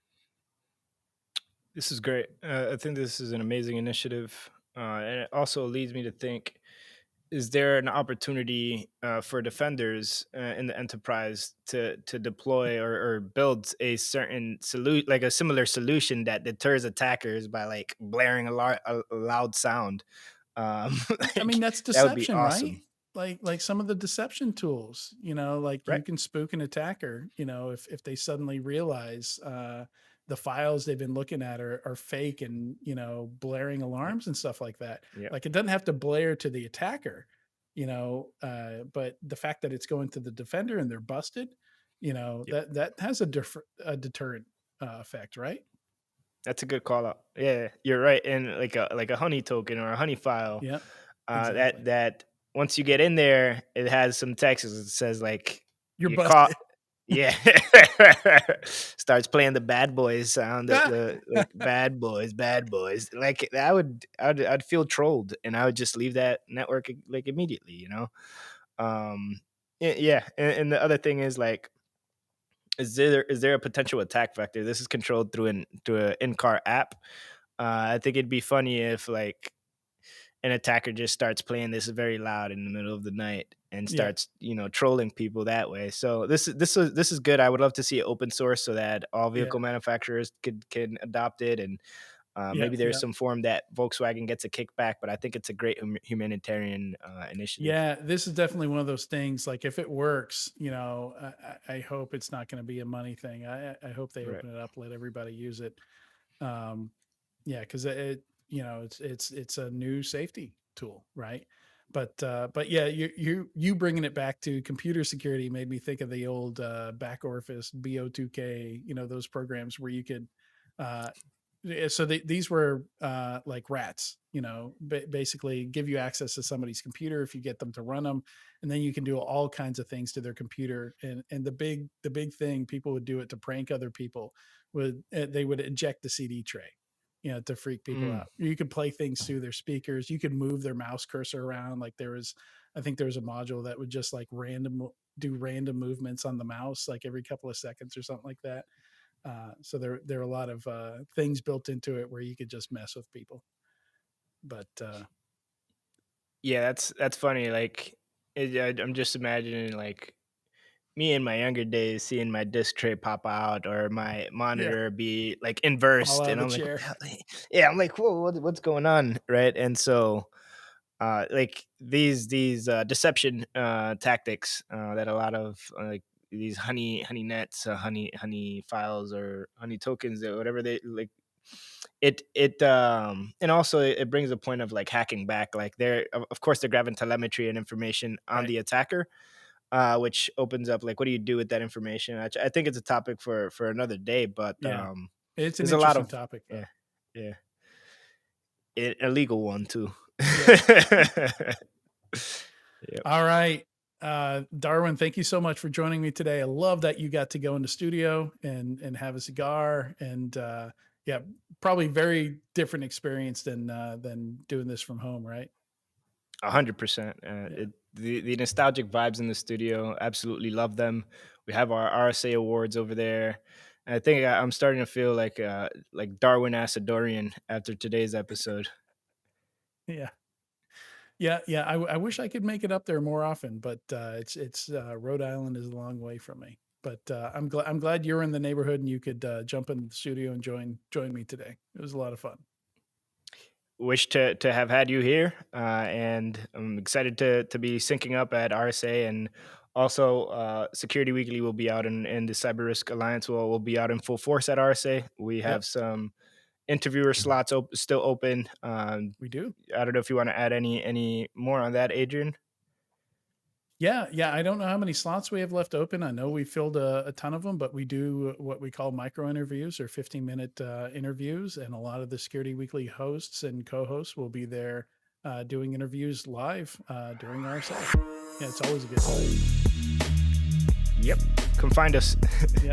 This is great. I think this is an amazing initiative, and it also leads me to think: is there an opportunity for defenders in the enterprise to deploy or build a certain solution, like a similar solution that deters attackers by like blaring a loud sound? I mean, Like that's that would be deception, right? awesome, Like some of the deception tools, like right? you can spook an attacker, if they suddenly realize the files they've been looking at are fake and, blaring Yep. alarms and stuff like that. Yep. Like it doesn't have to blare to the attacker, but the fact that it's going to the defender and they're busted, Yep. that has a deterrent effect, right? That's a good call out. Yeah, you're right. And like a honey token or a honey file, Yeah, that exactly. once you get in there, it has some text. It says like You're you caught. busted. Yeah, starts playing the bad boys sound. The like bad boys. Like I'd feel trolled, and I would just leave that network like immediately. Yeah. And the other thing is like, is there a potential attack vector? This is controlled through an in-car app. I think it'd be funny if like an attacker just starts playing this very loud in the middle of the night and Yeah, starts trolling people that way. So this is good. I would love to see it open source so that all yeah, vehicle manufacturers can adopt it, and yeah, maybe there's yeah. some form that Volkswagen gets a kickback. But I think it's a great humanitarian initiative. Yeah, this is definitely one of those things. Like, if it works, I hope it's not going to be a money thing. I hope they Right. open it up, let everybody use it. Um, yeah, because it's a new safety tool, right? But yeah, you bringing it back to computer security made me think of the old back orifice BO2K. Those programs where you could uh, so these were like rats, basically give you access to somebody's computer if you get them to run them, and then you can do all kinds of things to their computer. And the big thing people would do it to prank other people would they would inject the CD tray, to freak people Mm. out. You could play things through their speakers. You could move their mouse cursor around. Like I think there was a module that would just like do random movements on the mouse, like every couple of seconds or something like that. So there are a lot of things built into it where you could just mess with people. But Yeah, that's funny. Like, I'm just imagining like me in my younger days seeing my disc tray pop out or my yeah, monitor be like fall inversed, out of and the I'm like, what the chair. hell? Yeah, I'm like, whoa, what's going on, right? And so, like these deception tactics that a lot of like these honey nets, honey files or honey tokens or whatever they like. And also it brings a point of like hacking back. Like they're of course they're grabbing telemetry and information on Right. the attacker, which opens up like what do you do with that information? I think it's a topic for another day, but Yeah. It's an there's a lot interesting of topic yeah though. yeah illegal one too. Yeah. Yep. All right. Darwin, thank you so much for joining me today. I love that you got to go in the studio and have a cigar and yeah, probably very different experience than doing this from home, right? 100%. Yeah. The nostalgic vibes in the studio, absolutely love them. We have our RSA awards over there. And I think I'm starting to feel like Darwin Asadorian after today's episode. Yeah. Yeah, yeah. I wish I could make it up there more often, but it's Rhode Island is a long way from me. But I'm glad you're in the neighborhood and you could jump in the studio and join me today. It was a lot of fun. Wish to have had you here, and I'm excited to be syncing up at RSA, and also Security Weekly will be out, in the Cyber Risk Alliance will be out in full force at RSA. We have some interviewer slots still open. We do. I don't know if you want to add any more on that, Adrian. Yeah. I don't know how many slots we have left open. I know we filled a ton of them, but we do what we call micro interviews or 15-minute interviews. And a lot of the Security Weekly hosts and co-hosts will be there doing interviews live during RSA. Yeah, it's always a good time. Yep. Come find us. Yeah.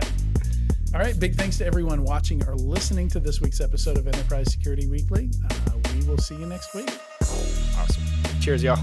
All right. Big thanks to everyone watching or listening to this week's episode of Enterprise Security Weekly. We will see you next week. Awesome. Cheers, y'all.